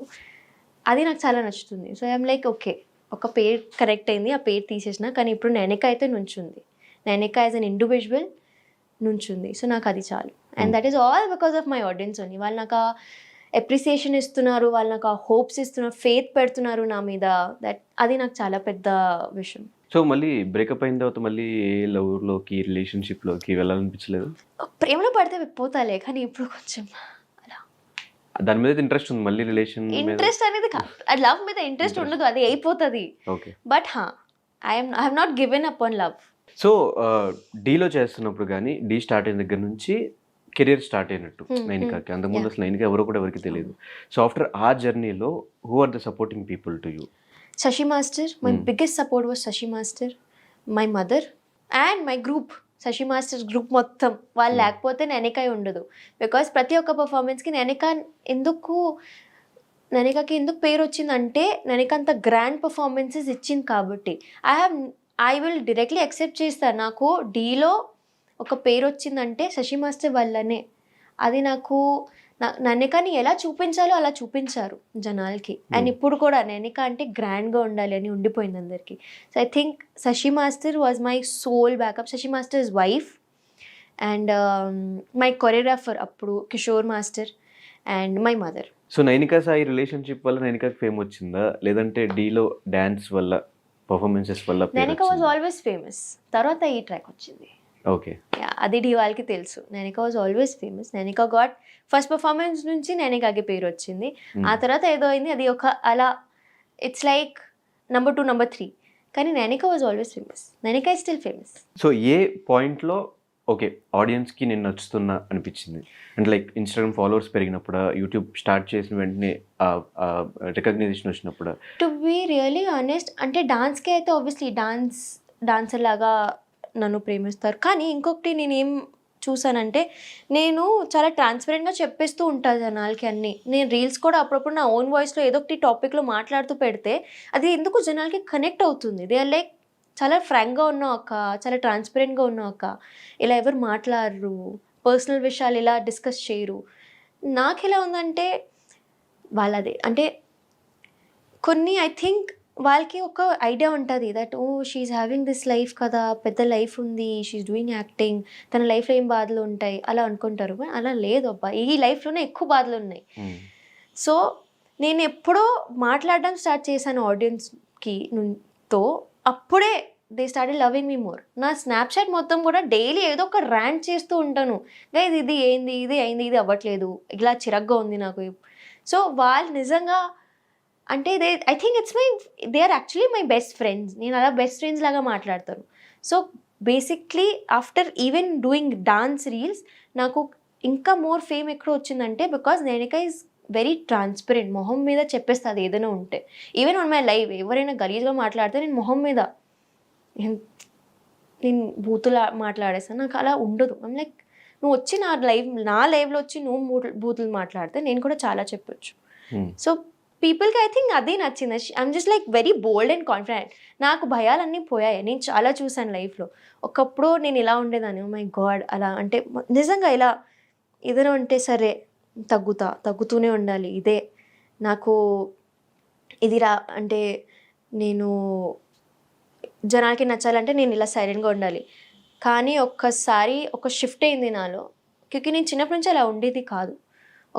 అది నాకు చాలా నచ్చుతుంది. సో ఐఎమ్ లైక్ ఓకే, ఒక పేరు కరెక్ట్ అయింది, ఆ పేరు తీసేసిన. కానీ ఇప్పుడు నైనిక అయితే నుంచుంది, నైనిక యాజ్ అన్ ఇండివిజువల్ నుంచుంది. సో నాకు అది చాలు. And that is all because of my audience only. వాళ్ళు నాకు అప్రిసియేషన్ ఇస్తున్నారు, వాళ్ళు నాకు హోప్స్ ఇస్తున్నారు, ఫెయిత్ పెడుతున్నారు నా మీద. అది నాకు చాలా పెద్ద విషయం. సో మళ్ళీ బ్రేకప్ అయిన తర్వాత మళ్ళీ ఏ లవ్లోకి రిలేషన్షిప్లోకి వెళ్ళాలనిపించలేదు? ప్రేమలో పడితే పోతాలే, కానీ ఇప్పుడు కొంచెం అలా దాని మీద ఇంట్రెస్ట్ ఉంది మళ్ళీ రిలేషన్ ఇంట్రెస్ట్ అనేది లవ్ మీద ఇంట్రెస్ట్ ఉండదు, అది అయిపోతుంది. Okay. But I have not given up on love. So డీలో చేస్తున్నప్పుడు కానీ, డీ స్టార్ట్ అయిన దగ్గర నుంచి కెరీర్ స్టార్ట్ అయినట్టు నైనికాకి. అంతకుముందు అసలు నైనిక ఎవరో కూడా ఎవరికి తెలియదు. సో ఆఫ్టర్ ఆ జర్నీలో who are the supporting people to you? Shashi Master, my biggest support was Shashi Master, my mother and my group. Shashi Master's group మొత్తం వాళ్ళు లేకపోతే నైనిక ఉండదు. బికాస్ ప్రతి ఒక్క పర్ఫార్మెన్స్కి నైనికకి ఎందుకు పేరు వచ్చిందంటే నైనిక అంత గ్రాండ్ పర్ఫార్మెన్సెస్ ఇచ్చింది కాబట్టి. ఐ విల్ డైరెక్ట్లీ యాక్సెప్ట్ చేస్తాను. నాకు డీలో ఒక పేరు వచ్చిందంటే శశి మాస్టర్ వల్లనే. అది నాకు నైనికని ఎలా చూపించాలో అలా చూపించారు జనాలకి. అండ్ ఇప్పుడు కూడా నైనిక అంటే గ్రాండ్గా ఉండాలి అని ఉండిపోయింది అందరికీ. So I think Shashi master was my soul backup. Shashi master's wife and my choreographer అప్పుడు Kishore master and my mother. So Nainika Sai relationship వల్ల నైనికకి ఫేమ్ వచ్చిందా, లేదంటే డీలో డ్యాన్స్ వల్ల, పర్ఫార్మెన్సెస్ వల్ల? నైనిక వాజ్ ఆల్వేస్ ఫేమస్, తర్వాత ఈ ట్రాక్ వచ్చింది. ఓకే, అది ఢీ వాళ్ళకి తెలుసు. Nainika was always famous. Nainika got first performance నుంచి నైనికాకి పేరు వచ్చింది. ఆ తర్వాత ఏదో అయింది, అది ఒక అలా ఇట్స్ లైక్ నెంబర్ 2, నెంబర్ 3. కానీ Nainika was always famous. Nainika is still famous. So ఏ పాయింట్లో ఓకే ఆడియన్స్కి నేను నచ్చుతున్నా అనిపించింది? అంటే లైక్ ఇన్స్టాగ్రామ్ ఫాలోవర్స్ పెరిగినప్పుడు, యూట్యూబ్ స్టార్ట్ చేసిన వెంటనే రికగ్నైజేషన్ వచ్చినప్పుడు? టు బీ రియలీ ఆనెస్ట్ అంటే డాన్స్కి అయితే ఆబ్వియస్లీ డాన్సర్ లాగా నన్ను ప్రేమిస్తారు. కానీ ఇంకొకటి నేనేం చూసానంటే, నేను చాలా ట్రాన్స్పరెంట్గా చెప్పేస్తూ ఉంటాను జనాలకి అన్నీ. నేను రీల్స్ కూడా అప్పుడప్పుడు నా ఓన్ వాయిస్లో ఏదో ఒకటి టాపిక్లో మాట్లాడుతూ పెడితే అది ఎందుకు జనాలకి కనెక్ట్ అవుతుంది. దే ఆర్ లైక్ చాలా ఫ్రాంక్గా ఉన్నావు అక్క, చాలా ట్రాన్స్పరెంట్గా ఉన్నావు అక్క, ఇలా ఎవరు మాట్లాడరు, పర్సనల్ విషయాలు ఇలా డిస్కస్ చేయరు. నాకు ఎలా ఉందంటే వాళ్ళదే అంటే కొన్ని ఐ థింక్ వాళ్ళకి ఒక ఐడియా ఉంటుంది that oh she's having this life కదా, పెద్ద లైఫ్ ఉంది, షీఈ్ డూయింగ్ యాక్టింగ్, తన లైఫ్లో ఏం బాధలు ఉంటాయి అలా అనుకుంటారు. అలా లేదు అబ్బా, ఈ లైఫ్లోనే ఎక్కువ బాధలు ఉన్నాయి. సో నేను ఎప్పుడో మాట్లాడడం స్టార్ట్ చేశాను ఆడియన్స్కి తో, అప్పుడే they started loving me more. నా స్నాప్చాట్ మొత్తం కూడా డైలీ ఏదో ఒక ర్యాంట్ చేస్తూ ఉంటాను, గైస్ ఇది ఏంది, ఇది అయింది, ఇది అవ్వట్లేదు, ఇలా చిరగ్గా ఉంది నాకు. సో వాళ్ళు నిజంగా అంటే I think they are actually my best friends. నేను అలా బెస్ట్ ఫ్రెండ్స్ లాగా మాట్లాడతాను. So basically after even doing dance reels నాకు ఇంకా మోర్ ఫేమ్ ఎక్కడ వచ్చిందంటే because Nainika is very transparent, మొహం మీద చెప్పేస్తుంది ఏదైనా ఉంటే. ఈవెన్ ఆన్ మై లైవ్ ఎవరైనా గలీజ్గా మాట్లాడితే నేను మొహం మీద నేను బూతులు మాట్లాడేస్తాను. నాకు అలా ఉండదు. ఐమ్ లైక్, నువ్వు వచ్చి నా లైవ్లో వచ్చి నువ్వు బూతులు మాట్లాడితే నేను కూడా చాలా చెప్పొచ్చు. సో పీపుల్కి ఐ థింక్ అదే నచ్చింది. I'm just like very bold and confident. నాకు భయాలన్నీ పోయాయి. నేను చాలా చూసాను లైఫ్లో. ఒకప్పుడు నేను ఇలా ఉండేదాన్ని, ఓ మై గాడ్ అలా అంటే నిజంగా ఇలా ఏదైనా ఉంటే సరే తగ్గుతూనే ఉండాలి, ఇదే నాకు ఇది అంటే నేను జనాలకి నచ్చాలంటే నేను ఇలా సైలెంట్గా ఉండాలి. కానీ ఒక్కసారి ఒక షిఫ్ట్ అయింది నాలో. క్యూకి నేను చిన్నప్పటి నుంచి అలా ఉండేది కాదు.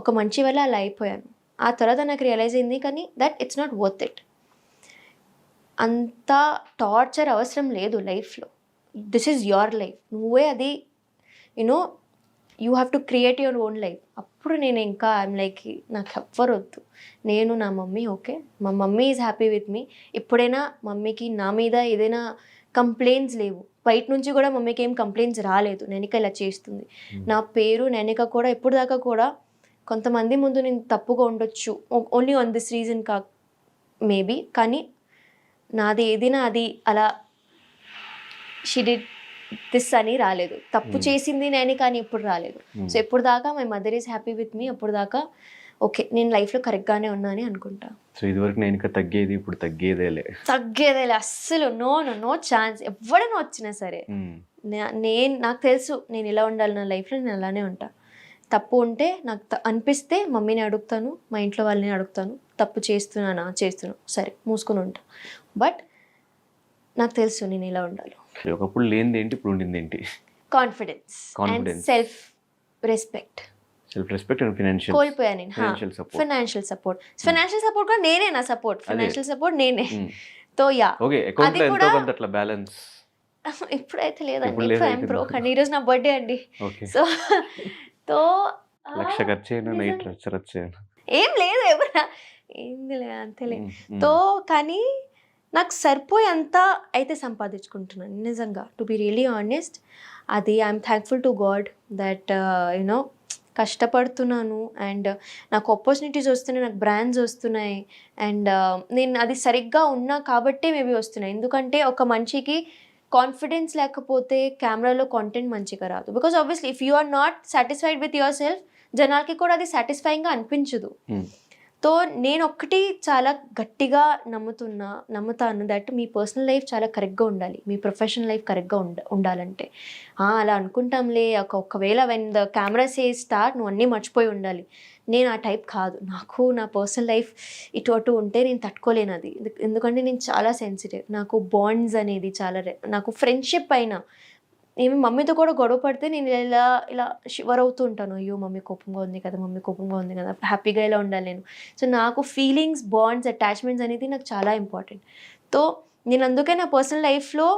ఒక మంచి వల్ల అలా అయిపోయాను. ఆ తర్వాత నాకు రియలైజ్ అయింది, కానీ that it's not worth it. అంత టార్చర్ అవసరం లేదు లైఫ్లో. This is your life. నువ్వే అది you know you have to create your own life. అప్పుడు నేను ఇంకా ఐఎమ్ లైక్, నాకు ఎవ్వరు వద్దు, నేను నా మమ్మీ ఓకే, మా మమ్మీ ఈజ్ హ్యాపీ విత్ మీ. ఎప్పుడైనా మమ్మీకి నా మీద ఏదైనా కంప్లైంట్స్ లేవు. బయట నుంచి కూడా మమ్మీకి ఏం కంప్లైంట్స్ రాలేదు నైనిక ఇలా చేస్తుంది. నా పేరు నైనిక కూడా ఇప్పుడు దాకా కూడా కొంతమంది ముందు నేను తప్పుగా ఉండొచ్చు, only on this reason maybe, కానీ నాది ఏదైనా అది అలా షీ డిడ్ దిస్ అని రాలేదు. తప్పు చేసింది నేను కానీ ఇప్పుడు రాలేదు. సో ఎప్పుడు దాకా my mother is happy with me, అప్పుడు దాకా ఓకే, నేను లైఫ్లో కరెక్ట్గానే ఉన్నా అని అనుకుంటా. సో ఇదివరకు నేను ఇంకా తగ్గేది, ఇప్పుడు తగ్గేదేలే అస్సలు నో ఛాన్స్. ఎవడైనా వచ్చినా సరే నాకు తెలుసు నేను ఇలా ఉండాలి, నా లైఫ్లో నేను అలానే ఉంటా. తప్పు ఉంటే నాకు అనిపిస్తే మమ్మీని అడుగుతాను, మా ఇంట్లో వాళ్ళని అడుగుతాను, తప్పు చేస్తున్నాను సరే మూసుకొని ఉంటా. బట్ నాకు తెలుసు నేను ఇలా ఉండాలి. ఒకప్పుడు లేనిది ఏంటి, ఇప్పుడు ఉండింది ఏంటి? Confidence and self respect and కోల్పోయాను నేను. ఫైనాన్షియల్ సపోర్ట్ కూడా నేనే, నా ఫైనాన్షియల్ సపోర్ట్ నేనే. తో యా అది కూడా బ్యాలెన్స్ ఇప్పుడైతే లేదండి. ఐఎమ్ బ్రోక్ అండి. ఈరోజు నా బర్త్డే అండి. సో తో లక్ష ఖర్చు ఏం లేదు, ఎవరా ఏంది లే అంతేలే. తో కానీ నాకు సరిపోయి అంతా అయితే సంపాదించుకుంటున్నాను నిజంగా, టు బి రియలీ ఆనెస్ట్. అది I'm thankful to God that you know కష్టపడుతున్నాను అండ్ నాకు ఆపర్చునిటీస్ వస్తున్నాయి, నాకు బ్రాండ్స్ వస్తున్నాయి అండ్ నేను అది సరిగ్గా ఉన్నా కాబట్టే మేబీ వస్తున్నాయి. ఎందుకంటే ఒక మనిషికి కాన్ఫిడెన్స్ లేకపోతే కెమెరాలో కాంటెంట్ మంచిగా రాదు. Because obviously if you are not satisfied with yourself, జనాలకి కూడా అది సాటిస్ఫైయింగ్గా అనిపించదు. సో నేను ఒక్కటి చాలా గట్టిగా నమ్ముతాను దట్ మీ పర్సనల్ లైఫ్ చాలా కరెక్ట్గా ఉండాలి, మీ ప్రొఫెషనల్ లైఫ్ కరెక్ట్గా ఉండాలంటే అలా అనుకుంటాంలే ఒకవేళ when the camera says start నువ్వు అన్నీ మర్చిపోయి ఉండాలి. నేను ఆ టైప్ కాదు. నాకు నా పర్సనల్ లైఫ్ ఇటు అటు ఉంటే నేను తట్టుకోలేను అది. ఎందుకంటే నేను చాలా సెన్సిటివ్. నాకు బాండ్స్ అనేది చాలా నాకు ఫ్రెండ్షిప్ అయినా ఏమి మమ్మీతో కూడా గొడవ పడితే నేను ఇలా షివర్ అవుతూ ఉంటాను. అయ్యో మమ్మీ కోపంగా ఉంది కదా, హ్యాపీగా ఇలా ఉండాలి నేను. సో నాకు ఫీలింగ్స్, బాండ్స్, అటాచ్మెంట్స్ అనేది నాకు చాలా ఇంపార్టెంట్. సో నేను అందుకే నా పర్సనల్ లైఫ్లో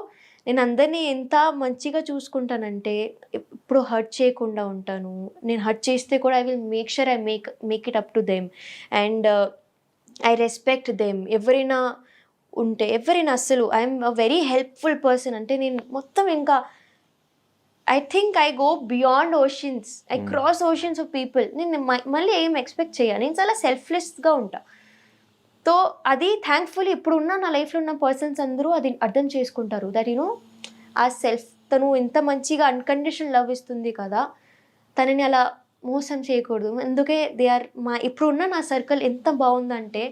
నేను అందరినీ ఎంత మంచిగా చూసుకుంటానంటే ఎప్పుడు హర్ట్ చేయకుండా ఉంటాను. నేను హర్ట్ చేస్తే కూడా I will make sure I make it up to them and I respect them. ఎవరైనా అస్సలు I'm a very helpful person. అంటే నేను మొత్తం ఇంకా I think I go beyond oceans, I cross oceans of people. నేను మళ్ళీ ఏం ఎక్స్పెక్ట్ చేయను. నేను చాలా సెల్ఫ్లెస్గా ఉంటా. సో అది థ్యాంక్ఫుల్లీ ఇప్పుడున్న నా లైఫ్లో ఉన్న పర్సన్స్ అందరూ అది అర్థం చేసుకుంటారు. దట్ యూనో ఆ సెల్ఫ్, తను ఇంత మంచిగా అన్కండిషనల్ లవ్ ఇస్తుంది కదా, తనని అలా మోసం చేయకూడదు. అందుకే ఇప్పుడున్న నా సర్కిల్ ఎంత బాగుందంటే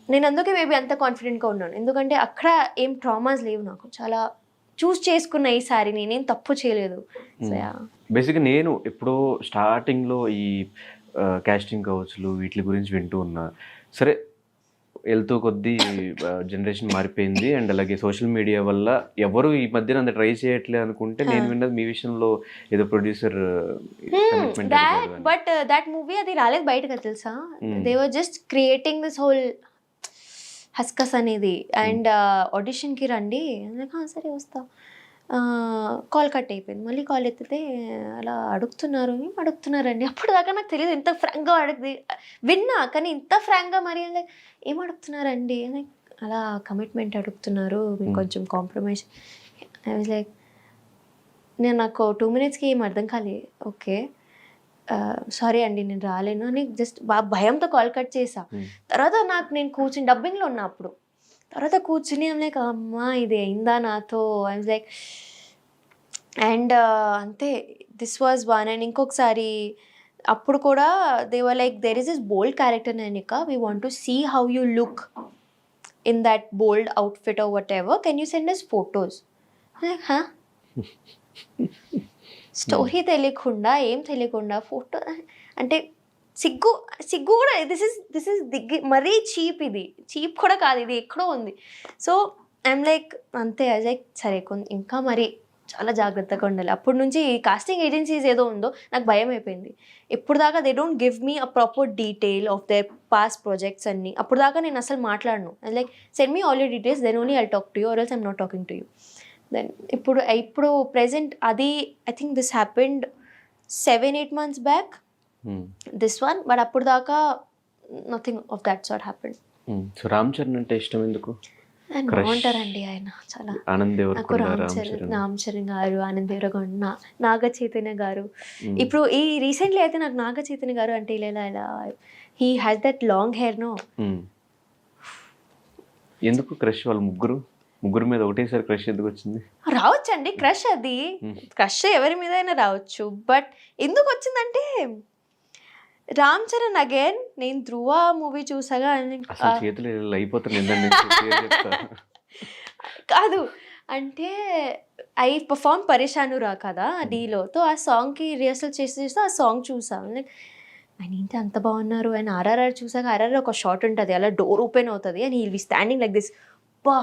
నేను అందుకే మేబీ అంత కాన్ఫిడెంట్గా ఉన్నాను. ఎందుకంటే అక్కడ ఏం ట్రామాస్ లేవు. నాకు చాలా చూస్ చేసుకున్న ఈసారి నేనేం తప్పు చేయలేదు. బేసిక్గా నేను ఎప్పుడో స్టార్టింగ్లో ఈ కాస్టింగ్ కౌచ్లు వీటి గురించి వింటూ ఉన్నా. సరే వెళ్తూ కొద్దీ జనరేషన్ మారిపోయింది అండ్ అలాగే సోషల్ మీడియా వల్ల ఎవరు ఈ మధ్యన అంత ట్రై చేయట్లేదు అనుకుంటే నేను విన్నది మీ విషయంలో ఏదో ప్రొడ్యూసర్ బట్ దట్ మూవీ అది రాలేదు బయటకు తెలుసా. They were just creating this whole హస్కస్ అనేది అండ్ ఆడిషన్కి రండి సరే వస్తా, కాల్ కట్ అయిపోయింది. మళ్ళీ కాల్ ఎత్తితే అలా అడుగుతున్నారండి. అప్పుడు దాకా నాకు తెలియదు ఇంత ఫ్రాంక్గా విన్నా, కానీ ఇంత ఫ్రాంక్గా మరి ఏం అడుగుతున్నారండి, అలా కమిట్మెంట్ అడుగుతున్నారు, మీకు కొంచెం కాంప్రమైజ్. ఐ వాజ్ లైక్, నాకు 2 minutesకి ఏం అర్థం కాలేదు. ఓకే సారీ అండి నేను రాలేను అని జస్ట్ భయంతో కాల్ కట్ చేసా. తర్వాత నేను కూర్చుని డబ్బింగ్లో ఉన్నా అప్పుడు. తర్వాత కూర్చుని లైక్ అమ్మా ఇది అయిందా నాతో ఐ లైక్ అండ్ అంతే దిస్ వాజ్ వన్. అండ్ ఇంకొకసారి అప్పుడు కూడా they were like there is this bold character Nainika, we want to see how you look in that bold outfit or whatever, can you send us photos. Story తెలియకుండా ఏం తెలియకుండా photo అంటే సిగ్గు సిగ్గు కూడా దిస్ ఇస్ మరీ cheap, ఇది cheap కూడా కాదు, ఇది ఎక్కడో ఉంది. సో ఐఎమ్ లైక్ అంతే లైక్ సరే ఇంకా మరి చాలా జాగ్రత్తగా ఉండాలి. అప్పటి నుంచి ఈ కాస్టింగ్ ఏజెన్సీస్ ఏదో ఉందో నాకు భయం అయిపోయింది. ఇప్పుడు దాకా they don't give me a proper detail of their past projects అన్ని. అప్పుడు దాకా నేను అసలు మాట్లాడను. Like send me all your details, then only I'll talk to you or else I'm not talking to you. Then ఇప్పుడు present అది I think this happened 7-8 months back this one, but అప్పుడు దాకా nothing of that sort happened. So Ram Charan అంటే ఇష్టం ఎందుకు? బాగుంటారండి ఆయన చాలా. నాకు రామ్ చరణ్ గారు, ఆనంద్ దేవరకొండ, నాగ చైతన్య గారు. ఇప్పుడు ఈ రీసెంట్లీ అయితే నాకు నాగ చైతన్య గారు అంటే ఇలా he has that long hair no. ఎందుకు క్రష్? వాళ్ళు ముగ్గురు మీద ఒకటేసారి క్రష్ ఎందుకు వచ్చింది? రావచ్చండి క్రష్, అది క్రష్ ఎవరి మీద అయినా రావచ్చు. బట్ ఎందుకు వచ్చిందంటే రామ్ చరణ్ అగైన్ నేను ధ్రువ మూవీ చూసాగా చేతులు అయిపోతుంది కాదు అంటే ఐ పర్ఫార్మ్ పరేషాను రా కదా డీలోతో, ఆ సాంగ్కి రిహర్సల్ చేస్తే ఆ సాంగ్ చూసాను. లైక్ ఆయన ఏంటి అంత బాగున్నారు. ఆయన ఆర్ఆర్ఆర్ చూసాక ఆర్ఆర్ఆర్ ఒక షాట్ ఉంటుంది అలా డోర్ ఓపెన్ అవుతుంది and he will be standing like this. బా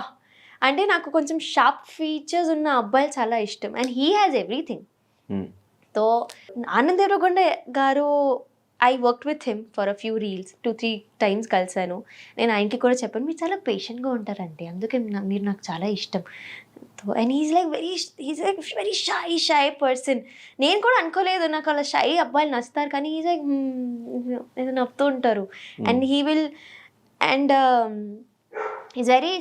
అంటే నాకు కొంచెం షార్ప్ ఫీచర్స్ ఉన్న అబ్బాయిలు చాలా ఇష్టం అండ్ హీ హ్యాస్ ఎవ్రీథింగ్. తో ఆనంద్ దేవరకొండ గారు I work with him for a few reels 2-3 times కలిసాను. నేను ఆయనకి కూడా చెప్పాను మీరు చాలా పేషెంట్గా ఉంటారండి, అందుకే మీరు నాకు చాలా ఇష్టం. And he's like very shy person. నేను కూడా అనుకోలేదు నాకు అలా షై అబ్బాయిలు నచ్చుతారు, కానీ హీస్ లైక్ ఏదో నవ్వుతూ ఉంటారు. And he will and is very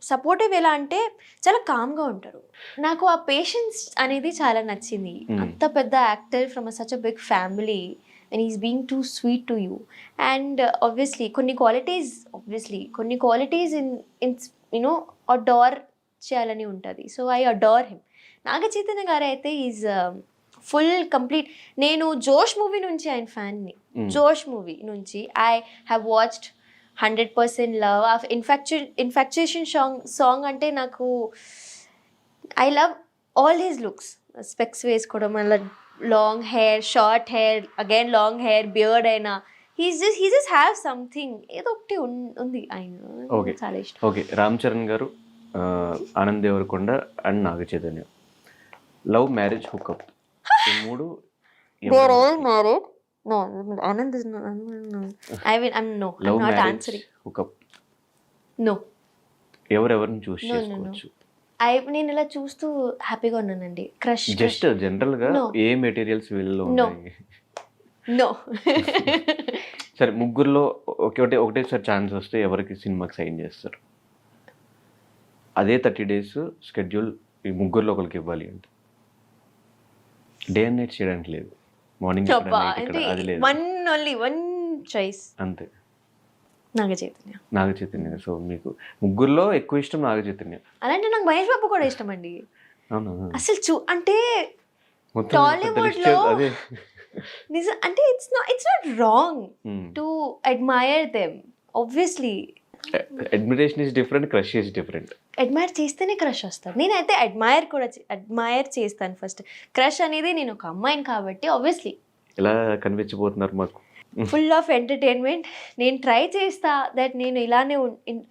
supportive ఎలా అంటే చాలా కామ్గా ఉంటారు. నాకు ఆ పేషెన్స్ అనేది చాలా నచ్చింది. అంత పెద్ద actor from such a big family and he's being too sweet to you. And obviously కొన్ని qualities in you know adore చేయాలని ఉంటుంది. So I adore him. Naga Chaitanya garu అయితే ఈజ్ ఫుల్ కంప్లీట్. నేను జోష్ మూవీ నుంచి ఆయన ఫ్యాన్ని. జోష్ మూవీ నుంచి I have watched 100% love of infatuation song అంటే నాకు I love all his looks. Specs వేసుకోవడం, మళ్ళీ long hair, short hair, again long hair, beard అయినా he just have something ఏదో ఒకటి ఉంది ఆయన చాలా ఇష్టం. ఓకే, రామ్ చరణ్ గారు, Anand Deverakonda and Naga Chaitanya, love marriage hookup ఈ మూడు they are all married. No, Anand is not. I'm not answering. Hookup No. ఎవరెవరిని చూస్ చేసుకోవచ్చు? నేను ఇలా చూస్తూ హ్యాపీగా ఉన్నానండి. క్రష్ జస్ట్ జనరల్ గా ఏ మెటీరియల్స్ వీళ్ళలో ఉన్నాయి? నో. సరే, ముగ్గురులో ఒకటేసారి ఛాన్స్ వస్తే ఎవరికి సినిమాకి సైన్ చేస్తారు? అదే 30 days షెడ్యూల్ ఈ ముగ్గురులో ఒకరికి ఇవ్వాలి అంటే డే అండ్ నైట్ చేయడానికి లేదు, మార్నింగ్ అది లేదు, వన్ చాయిస్ అంతే, నాగ చైతన్య. సో మీకు ముగ్గురులో ఎక్కువ ఇష్టం నాగ చైతన్య. అలాంటి నాకు మహేష్ బాబు కూడా ఇష్టం అండి. అసలు అంటే టాలీవుడ్ లో అంటే it's not wrong to admire them. Obviously admiration is different, crush is different. Admire చేస్తేనే క్రష్ వస్తుంది. నేనైతే అడ్మైర్ చేస్తాను ఫస్ట్. క్రష్ అనేది నేను ఒక అమ్మాయిని కాబట్టి ఆబ్వియస్లీ. ఎలా కనిపించబోతున్నారు మాకు? Full of entertainment. నేను ట్రై చేస్తా దట్ నేను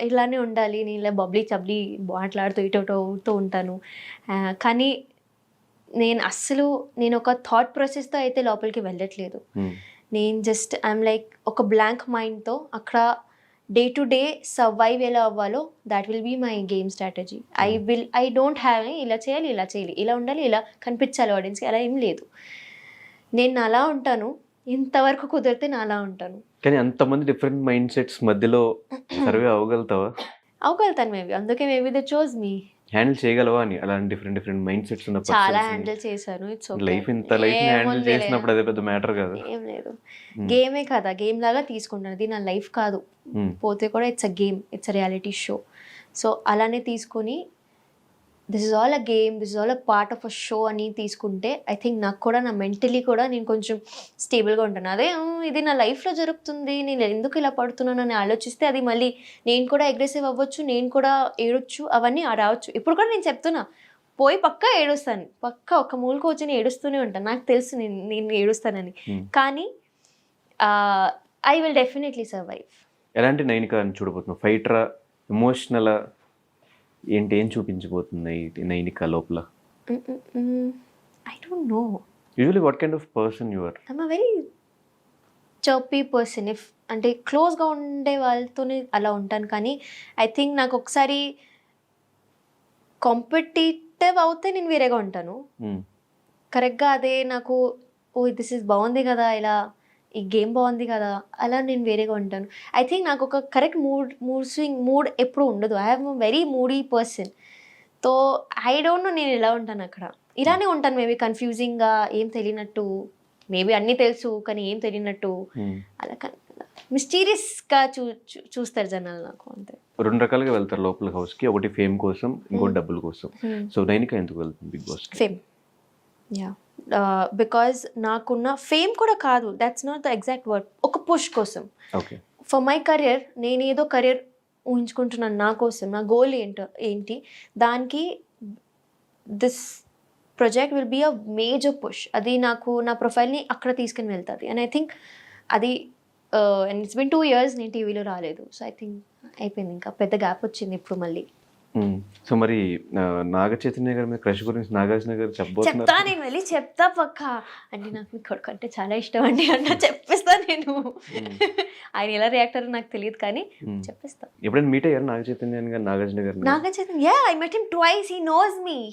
ఇలానే ఉండాలి, నేను ఇలా బబ్లీ చబ్లీ మాట్లాడుతూ ఇటోటో ఉంటాను. కానీ నేను ఒక థాట్ ప్రాసెస్తో అయితే లోపలికి వెళ్ళట్లేదు. నేను జస్ట్ ఐఎమ్ లైక్ ఒక బ్లాంక్ మైండ్తో అక్కడ డే టు డే సర్వైవ్ ఎలా అవ్వాలో that will be my game strategy. I don't have ఇలా చేయాలి, ఇలా ఉండాలి, ఇలా కనిపించాలి ఆడియన్స్కి, అలా ఏం లేదు. నేను అలా ఉంటాను, ఇంతవరకు కుదిరితే నా అలా ఉంటాను. కానీ అంతమంది డిఫరెంట్ మైండ్ సెట్స్ మధ్యలో సర్వే అవ్వగలుగుతావా? అవగలుగుతాను మేబీ, అందుకే maybe they chose me. Handle చేయగలవా అని అలాంటి డిఫరెంట్ మైండ్ సెట్స్ ఉన్న చాలా హ్యాండిల్ చేశాను. It's okay. లైఫ్ హ్యాండిల్ చేసినప్పుడు అదే పెద్ద మ్యాటర్ కదా. ఏం లేదు, గేమే కదా, గేమ్ లాగా తీసుకుంటాను. అది నా లైఫ్ కాదు, పోతే కూడా it's a game, it's a reality show. So అలానే తీసుకొని this is all a game, this is all a part of a show అని తీసుకుంటే ఐ థింక్ నాకు కూడా నా మెంటలీ కూడా నేను కొంచెం స్టేబుల్గా ఉంటాను. అదే ఇది నా లైఫ్లో జరుగుతుంది, నేను ఎందుకు ఇలా పడుతున్నాను అని ఆలోచిస్తే అది మళ్ళీ నేను కూడా అగ్రెసివ్ అవ్వచ్చు, నేను కూడా ఏడొచ్చు, అవన్నీ రావచ్చు. ఇప్పుడు కూడా నేను చెప్తున్నా, పోయి పక్కా ఏడుస్తాను, పక్కా ఒక మూలకు వచ్చి ఏడుస్తూనే ఉంటాను. నాకు తెలుసు నేను ఏడుస్తానని, కానీ ఐ విల్ డెఫినెట్లీ సర్వైవ్. ఎలాంటి నైనిక అని చూడబోతున్నావు? ఫైటరా, ఎమోషనల్, ఏంటి, ఏం చూపించబోతుంది నైనిక లోపల? I don't know. Usually what kind of person you are? I'm a very chirpy person. If అంటే క్లోజ్గా ఉండే వాళ్ళతోనే అలా ఉంటాను, కానీ ఐ థింక్ నాకు ఒకసారి కాంపిటేటివ్ అవుతే నేను వేరేగా ఉంటాను. కరెక్ట్గా అదే నాకు దిస్ ఇస్ బాగుంది కదా, ఇలా ఈ గేమ్ బాగుంది కదా, అలా నేను వేరేగా ఉంటాను. ఐ థింక్ నాకు ఒక కరెక్ట్ మూడ్ ఎప్పుడు ఉండదు. I have very moody person. తో ఐ డోంట్ నో నేను ఎలా ఉంటాను అక్కడ. ఇలానే ఉంటాను, మేబీ కన్ఫ్యూజింగ్గా, ఏం తెలియనట్టు, మేబీ అన్నీ తెలుసు కానీ ఏం తెలియనట్టు, అలా మిస్టీరియస్గా చూస్తారు జనాలు నాకు, అంతే. 2 రకాలుగా వెళ్తారు లోపల హౌస్కి, ఒకటి ఫేమ్ కోసం, ఇంకోటి డబ్బుల కోసం. సో నైనిక ఎందుకు వెళ్తుంది Bigg Boss? Fame, yeah. Because నాకున్న ఫేమ్ కూడా కాదు, that's not the exact word, ఒక పుష్ కోసం. ఓకే. ఫర్ మై కెరియర్, నేను ఏదో కెరియర్ ఊహించుకుంటున్నాను నా కోసం, నా గోల్ ఏంటి, దానికి this project will be a major push. అది నాకు నా ప్రొఫైల్ని అక్కడ తీసుకుని వెళ్తుంది. అండ్ ఐ థింక్ అది అండ్ ఇట్స్ బిన్ 2 years నేను టీవీలో రాలేదు. సో ఐ థింక్ అయిపోయింది, ఇంకా పెద్ద గ్యాప్ వచ్చింది ఇప్పుడు మళ్ళీ. సో మరి నాగ చైతన్య గారి మీద క్రష్ గురించి నాగార్జున గారు చెప్తా, నేను వెళ్ళి చెప్తా పక్కా. అంటే నాకు మీ కొడుకు అంటే చాలా ఇష్టం అండి అన్న చెప్పేస్తా నేను. ఆయన ఎలా రియాక్ట్ అయ్యారో నాకు తెలియదు, కానీ చెప్పేస్తా. ఎప్పుడైనా మీట్ అయ్యారు నాగ చైతన్య గారు, నాగార్జున గారు? Naga Chaitanya, yeah, I met him twice.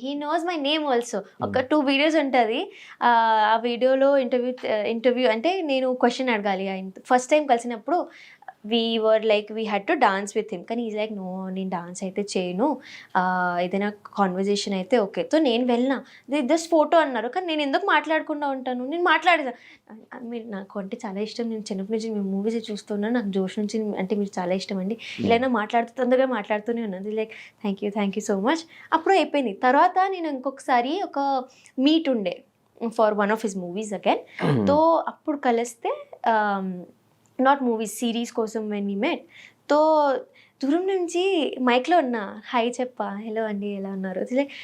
He knows my name also. ఒక 2 videos ఉంటుంది. ఆ వీడియోలో ఇంటర్వ్యూ అంటే నేను క్వశ్చన్ అడగాలి. ఆయన ఫస్ట్ టైం కలిసినప్పుడు we had to dance with him, కానీ ఈజ్ లైక్ నో, నేను డాన్స్ అయితే చేయను, ఏదైనా కాన్వర్జేషన్ అయితే ఓకే. సో నేను వెళ్ళినా, జస్ట్ ఫోటో అన్నారు, కానీ నేను ఎందుకు మాట్లాడకుండా ఉంటాను, నేను మాట్లాడేదా. మీరు నాకు అంటే చాలా ఇష్టం, నేను చిన్నప్పటి నుంచి మీ మూవీస్ చూస్తున్నాను, నాకు జోష్ నుంచి అంటే మీరు చాలా ఇష్టం అండి, ఇలా తొందరగా మాట్లాడుతూనే ఉన్నాను. Like thank you so much. అప్పుడు అయిపోయింది. తర్వాత నేను ఇంకొకసారి ఒక మీట్ ఉండే for one of his movies again. తో అప్పుడు కలిస్తే, నాట్ మూవీస్, సిరీస్ కోసం వెన్ వీ మెట్. తో దూరం నుంచి మైక్లో ఉన్నా, హాయ్ చెప్పా, హలో అండి ఎలా ఉన్నారు, లైక్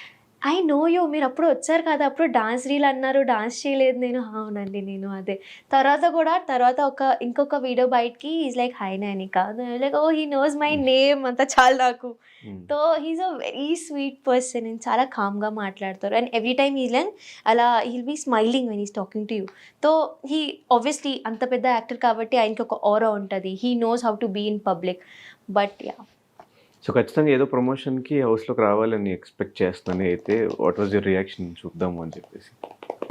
ఐ నో యూ, మీరు అప్పుడు వచ్చారు కదా, అప్పుడు డాన్స్ రీల్ అన్నారు, డాన్స్ చేయలేదు నేను. అవునండి నేను అదే. తర్వాత ఇంకొక వీడియో బయటకి is like hi Nainika, like oh he knows my name, అంతా చాలు నాకు. తో he's a very sweet person and చాలా కామ్గా మాట్లాడతారు. అండ్ ఎవ్రీ టైమ్ అలా he'll be smiling when is talking to you. తో హీ ఆబ్వియస్లీ అంత పెద్ద యాక్టర్ కాబట్టి ఆయనకి ఒక ఆరా ఉంటుంది. He knows how to be in public. But yeah, so ఖచ్చితంగా ఏదో ప్రమోషన్కి హౌస్లోకి రావాలని ఎక్స్పెక్ట్ చేస్తాను. అయితే వాట్ వాజ్ యువర్ రియాక్షన్ చూద్దాము అని చెప్పేసి?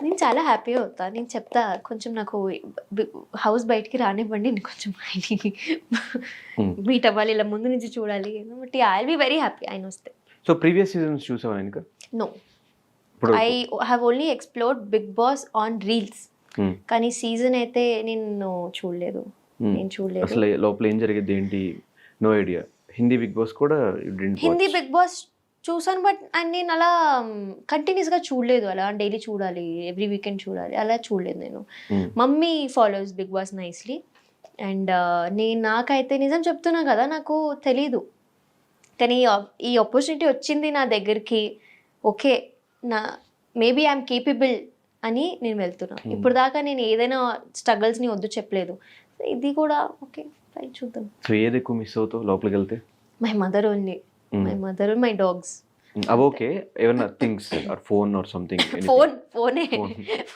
నేను చాలా హ్యాపీ అవుతా, నేను చెప్తా, కొంచెం నాకు హౌస్ బయటికి రానివ్వండి, నేను కొంచెం మీట్ అవ్వాలి, ఇలా ముందు నుంచి చూడాలి. But I will be very happy ఆయన వస్తే. సో ప్రీవియస్ సీజన్స్ చూసావా ఇంకా? No, I have only explored Bigg Boss on reels, కానీ సీజన్ అయితే నేను చూడలేదు. అసలు లోపల ఏం జరిగేది ఏంటి? No idea. Hindi Bigg Boss కూడా హిందీ బిగ్ బాస్ చూసాను, బట్ నేను అలా కంటిన్యూస్గా చూడలేదు. అలా డైలీ చూడాలి, ఎవ్రీ వీకెండ్ చూడాలి, అలా చూడలేదు నేను. Mummy follows Bigg Boss nicely. And నాకైతే నిజం చెప్తున్నా కదా, నాకు తెలీదు, కానీ ఈ ఆపర్చునిటీ వచ్చింది నా దగ్గరికి. ఓకే, మేబీ ఐఎమ్ కేపబుల్ అని నేను వెళ్తున్నాను. ఇప్పుడు దాకా నేను ఏదైనా స్ట్రగల్స్ని వద్దు చెప్పలేదు. ఇది కూడా ఓకే, రైట్, చూద్దాం. సో ఏది ఎక్కువ మిస్ అవుతావు లోపలికి వెళ్తే? My mother only, my mother, my dogs. అవి ఓకే, ఏమన్నా things or phone or something?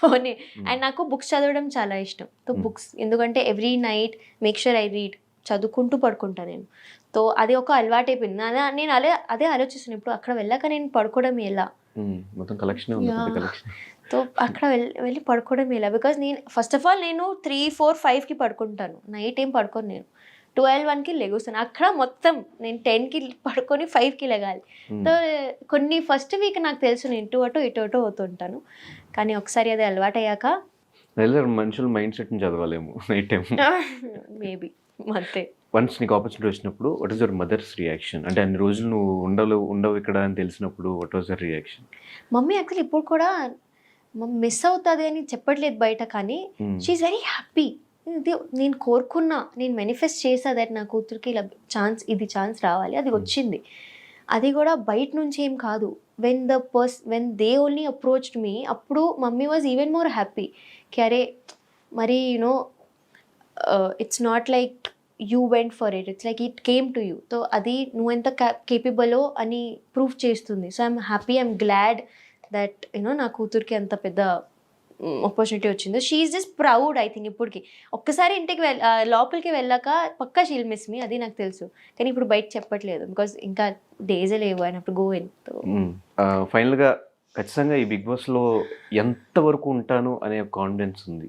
ఫోనే. అండ్ నాకు బుక్స్ చదవడం చాలా ఇష్టం. సో బుక్స్, ఎందుకంటే every night make sure I read, చదువుకుంటూ పడుకుంటా నేను. సో అది ఒక అలవాటు అయిపోయింది. నేను అదే ఆలోచిస్తున్నాను, ఇప్పుడు అక్కడ వెళ్ళాక నేను పడుకోవడం ఎలా, మొత్తం కలెక్షన్ ఉంది, కలెక్షన్. సో అక్కడ వెళ్ళి పడుకోవడం ఎలా, బికాజ్ నేను ఫస్ట్ ఆఫ్ ఆల్ నేను 3, 4, 5కి పడుకుంటాను, నైట్ ఏం పడుకోను నేను. 12-1కి లెగుస్తాను. అక్కడ మొత్తం నేను 10కి పడుకొని 5కి లెగాలి. సో కొన్ని ఫస్ట్ వీక్ నాకు తెలుసు నేను ఇటు అటు ఇటు అటు అవుతుంటాను. కానీ ఒకసారి అది అలవాటయ్యాక మనుషుల మైండ్ సెట్ని చదవాలేము నైట్ టైం. మేబీ అంతే. వన్స్ నీకు ఆపర్చునిటీ వచ్చినప్పుడు what is your mother's reaction? అంటే అన్ని రోజులు నువ్వు ఉండవు ఇక్కడ అని తెలిసినప్పుడు what was your reaction? Mummy actually ఇప్పుడు కూడా మిస్ అవుతుంది అని చెప్పట్లేదు బయట, కానీ షీఈస్ వెరీ హ్యాపీ. ఇది నేను కోరుకున్నా, నేను మేనిఫెస్ట్ చేసా దట్ నా కూతురికి ఇలా ఛాన్స్ రావాలి, అది వచ్చింది. అది కూడా బయట నుంచి ఏం కాదు. When they only approached me, అప్పుడు mummy was even more happy. అరే మరి it's not like you went for it, it's like it came to you. So అది నువ్వు ఎంత కేపబులో అని ప్రూవ్ చేస్తుంది. So I'm happy, I'm glad that నా కూతురికి అంత పెద్ద ఆపర్చునిటీ వచ్చింది. She is just proud I think. ఇప్పటికి ఒక్కసారి ఇంటికి లోపలికి వెళ్ళాక పక్కా షీల్ మిస్ మీ, అది నాకు తెలుసు. కానీ ఇప్పుడు బయట చెప్పట్లేదు బికాస్ ఇంకా డేజే లేవు, ఆయన అప్పుడు గో ఇన్. ఫైనల్గా ఖచ్చితంగా ఈ బిగ్ బాస్లో ఎంతవరకు ఉంటాను అనే కాన్ఫిడెన్స్ ఉంది.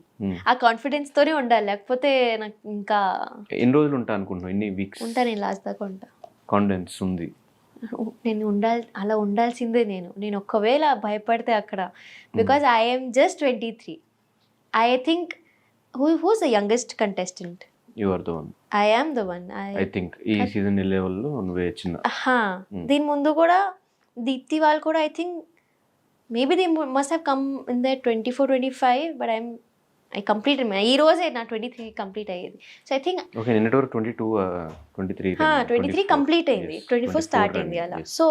ఆ కాన్ఫిడెన్స్ తోనే ఉండాలి, లేకపోతే నాకు ఇంకా ఎన్ని రోజులు ఉంటా అనుకుంటున్నావు? ఎన్ని వీక్స్ ఉంటా? నేను లాస్ట్ దాకా ఉంటా. కాన్ఫిడెన్స్ ఉంది. నేను అలా ఉండాల్సిందే. నేను ఒకవేళ భయపడితే అక్కడ, because I'm just 23. I think who's the youngest contestant? You are the one. I am the one. I think ఈ సీజన్ లెవెల్లో నువ్వే చిన్న. దీని ముందు కూడా దీప్తి వాళ్ళు కూడా I think maybe they must have come in the 24-25, but I completed ఈ రోజే నా 23 కంప్లీట్ అయ్యేది. సో ఐ థింక్ ఓకే, నిన్నటి వరకు 23 కంప్లీట్ అయింది, 24 స్టార్ట్ అయింది అలా. So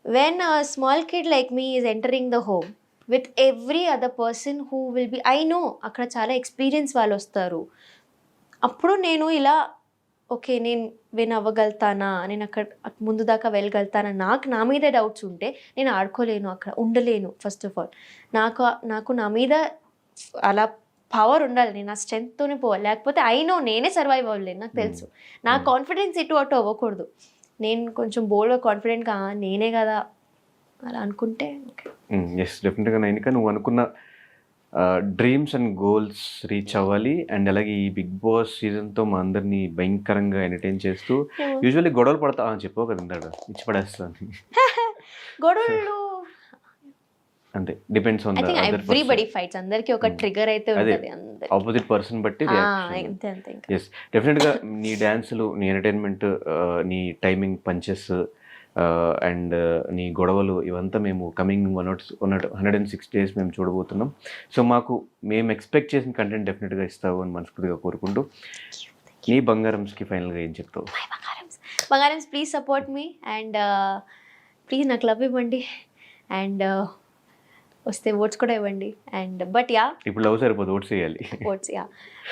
when small kid like me is entering the home with every other person who will be, I know అక్కడ చాలా ఎక్స్పీరియన్స్ వాళ్ళు వస్తారు. అప్పుడు నేను ఇలా ఓకే నేను విన్ అవ్వగలుగుతానా, నేను అక్కడ ముందు దాకా వెళ్ళగలుగుతానా, నా మీద డౌట్స్ ఉంటే నేను ఆడుకోలేను, అక్కడ ఉండలేను. ఫస్ట్ ఆఫ్ ఆల్ నాకు నా మీద అలా పవర్ ఉండాలి, నేను నా స్ట్రెంగ్త్తోనే పోవాలి. లేకపోతే అయినో నేనే సర్వైవ్ అవ్వలేను, నాకు తెలుసు. నా కాన్ఫిడెన్స్ ఇటు అటు అవ్వకూడదు. నేను కొంచెం బోల్డ్గా కాన్ఫిడెంట్గా నేనే కదా అలా అనుకుంటే ఎస్ డెఫినెట్గా. నైనిక, నువ్వు అనుకున్న డ్రీమ్స్ అండ్ గోల్స్ రీచ్ అవ్వాలి. అండ్ అలాగే ఈ బిగ్ బాస్ సీజన్తో మా అందరినీ భయంకరంగా ఎంటర్టైన్ చేస్తూ యూజువల్లీ గొడవలు పడతా చెప్పావు కదా ఇందాక, ఇచ్చి పడేస్తాను. గొడవలు అంతే, డిపెండ్స్ ఆన్ ఎవ్రీబడి ఫైట్స్, అందరికి ఒక ట్రిగర్ అయితే ఉంటుంది ఆపోజిట్ పర్సన్ బట్టి. ఎస్ డెఫినెట్గా నీ డ్యాన్సులు, నీ ఎంటర్టైన్మెంట్, నీ టైమింగ్ పంచెస్ అండ్ నీ గొడవలు ఇవంతా మేము కమింగ్ 106 days మేము చూడబోతున్నాం. సో మేము ఎక్స్పెక్ట్ చేసిన కంటెంట్ డెఫినెట్గా ఇస్తావు అని మనస్ఫూర్తిగా కోరుకుంటూ, నీ బంగారంస్కి ఫైనల్గా ఏం చెప్తావు? బంగారమ్స్ please support me and please నాకు లవ్ ఇవ్వండి అండ్ వస్తే ఓట్స్ కూడా ఇవ్వండి. అండ్ బట్ యా ఇప్పుడు లవ్ సరిపోదు, ఓట్స్ వేయాలి. ఓట్స్ యా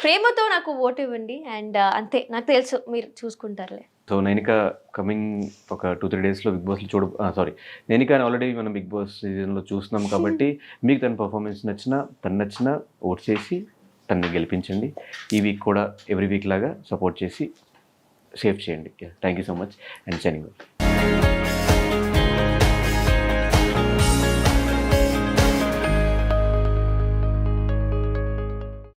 ప్రేమతో నాకు ఓటు ఇవ్వండి అండ్ అంతే, నాకు తెలుసు మీరు చూసుకుంటారులే. సో నైనిక కమింగ్ ఒక 2-3 daysలో బిగ్ బాస్లో నైనిక ఆల్రెడీ మనం బిగ్ బాస్ సీజన్లో చూస్తున్నాం కాబట్టి మీకు తన పర్ఫార్మెన్స్ నచ్చినా ఓట్ చేసి తనని గెలిపించండి. ఈ వీక్ కూడా ఎవ్రీ వీక్ లాగా సపోర్ట్ చేసి సేవ్ చేయండి. Thank you so much and signing off.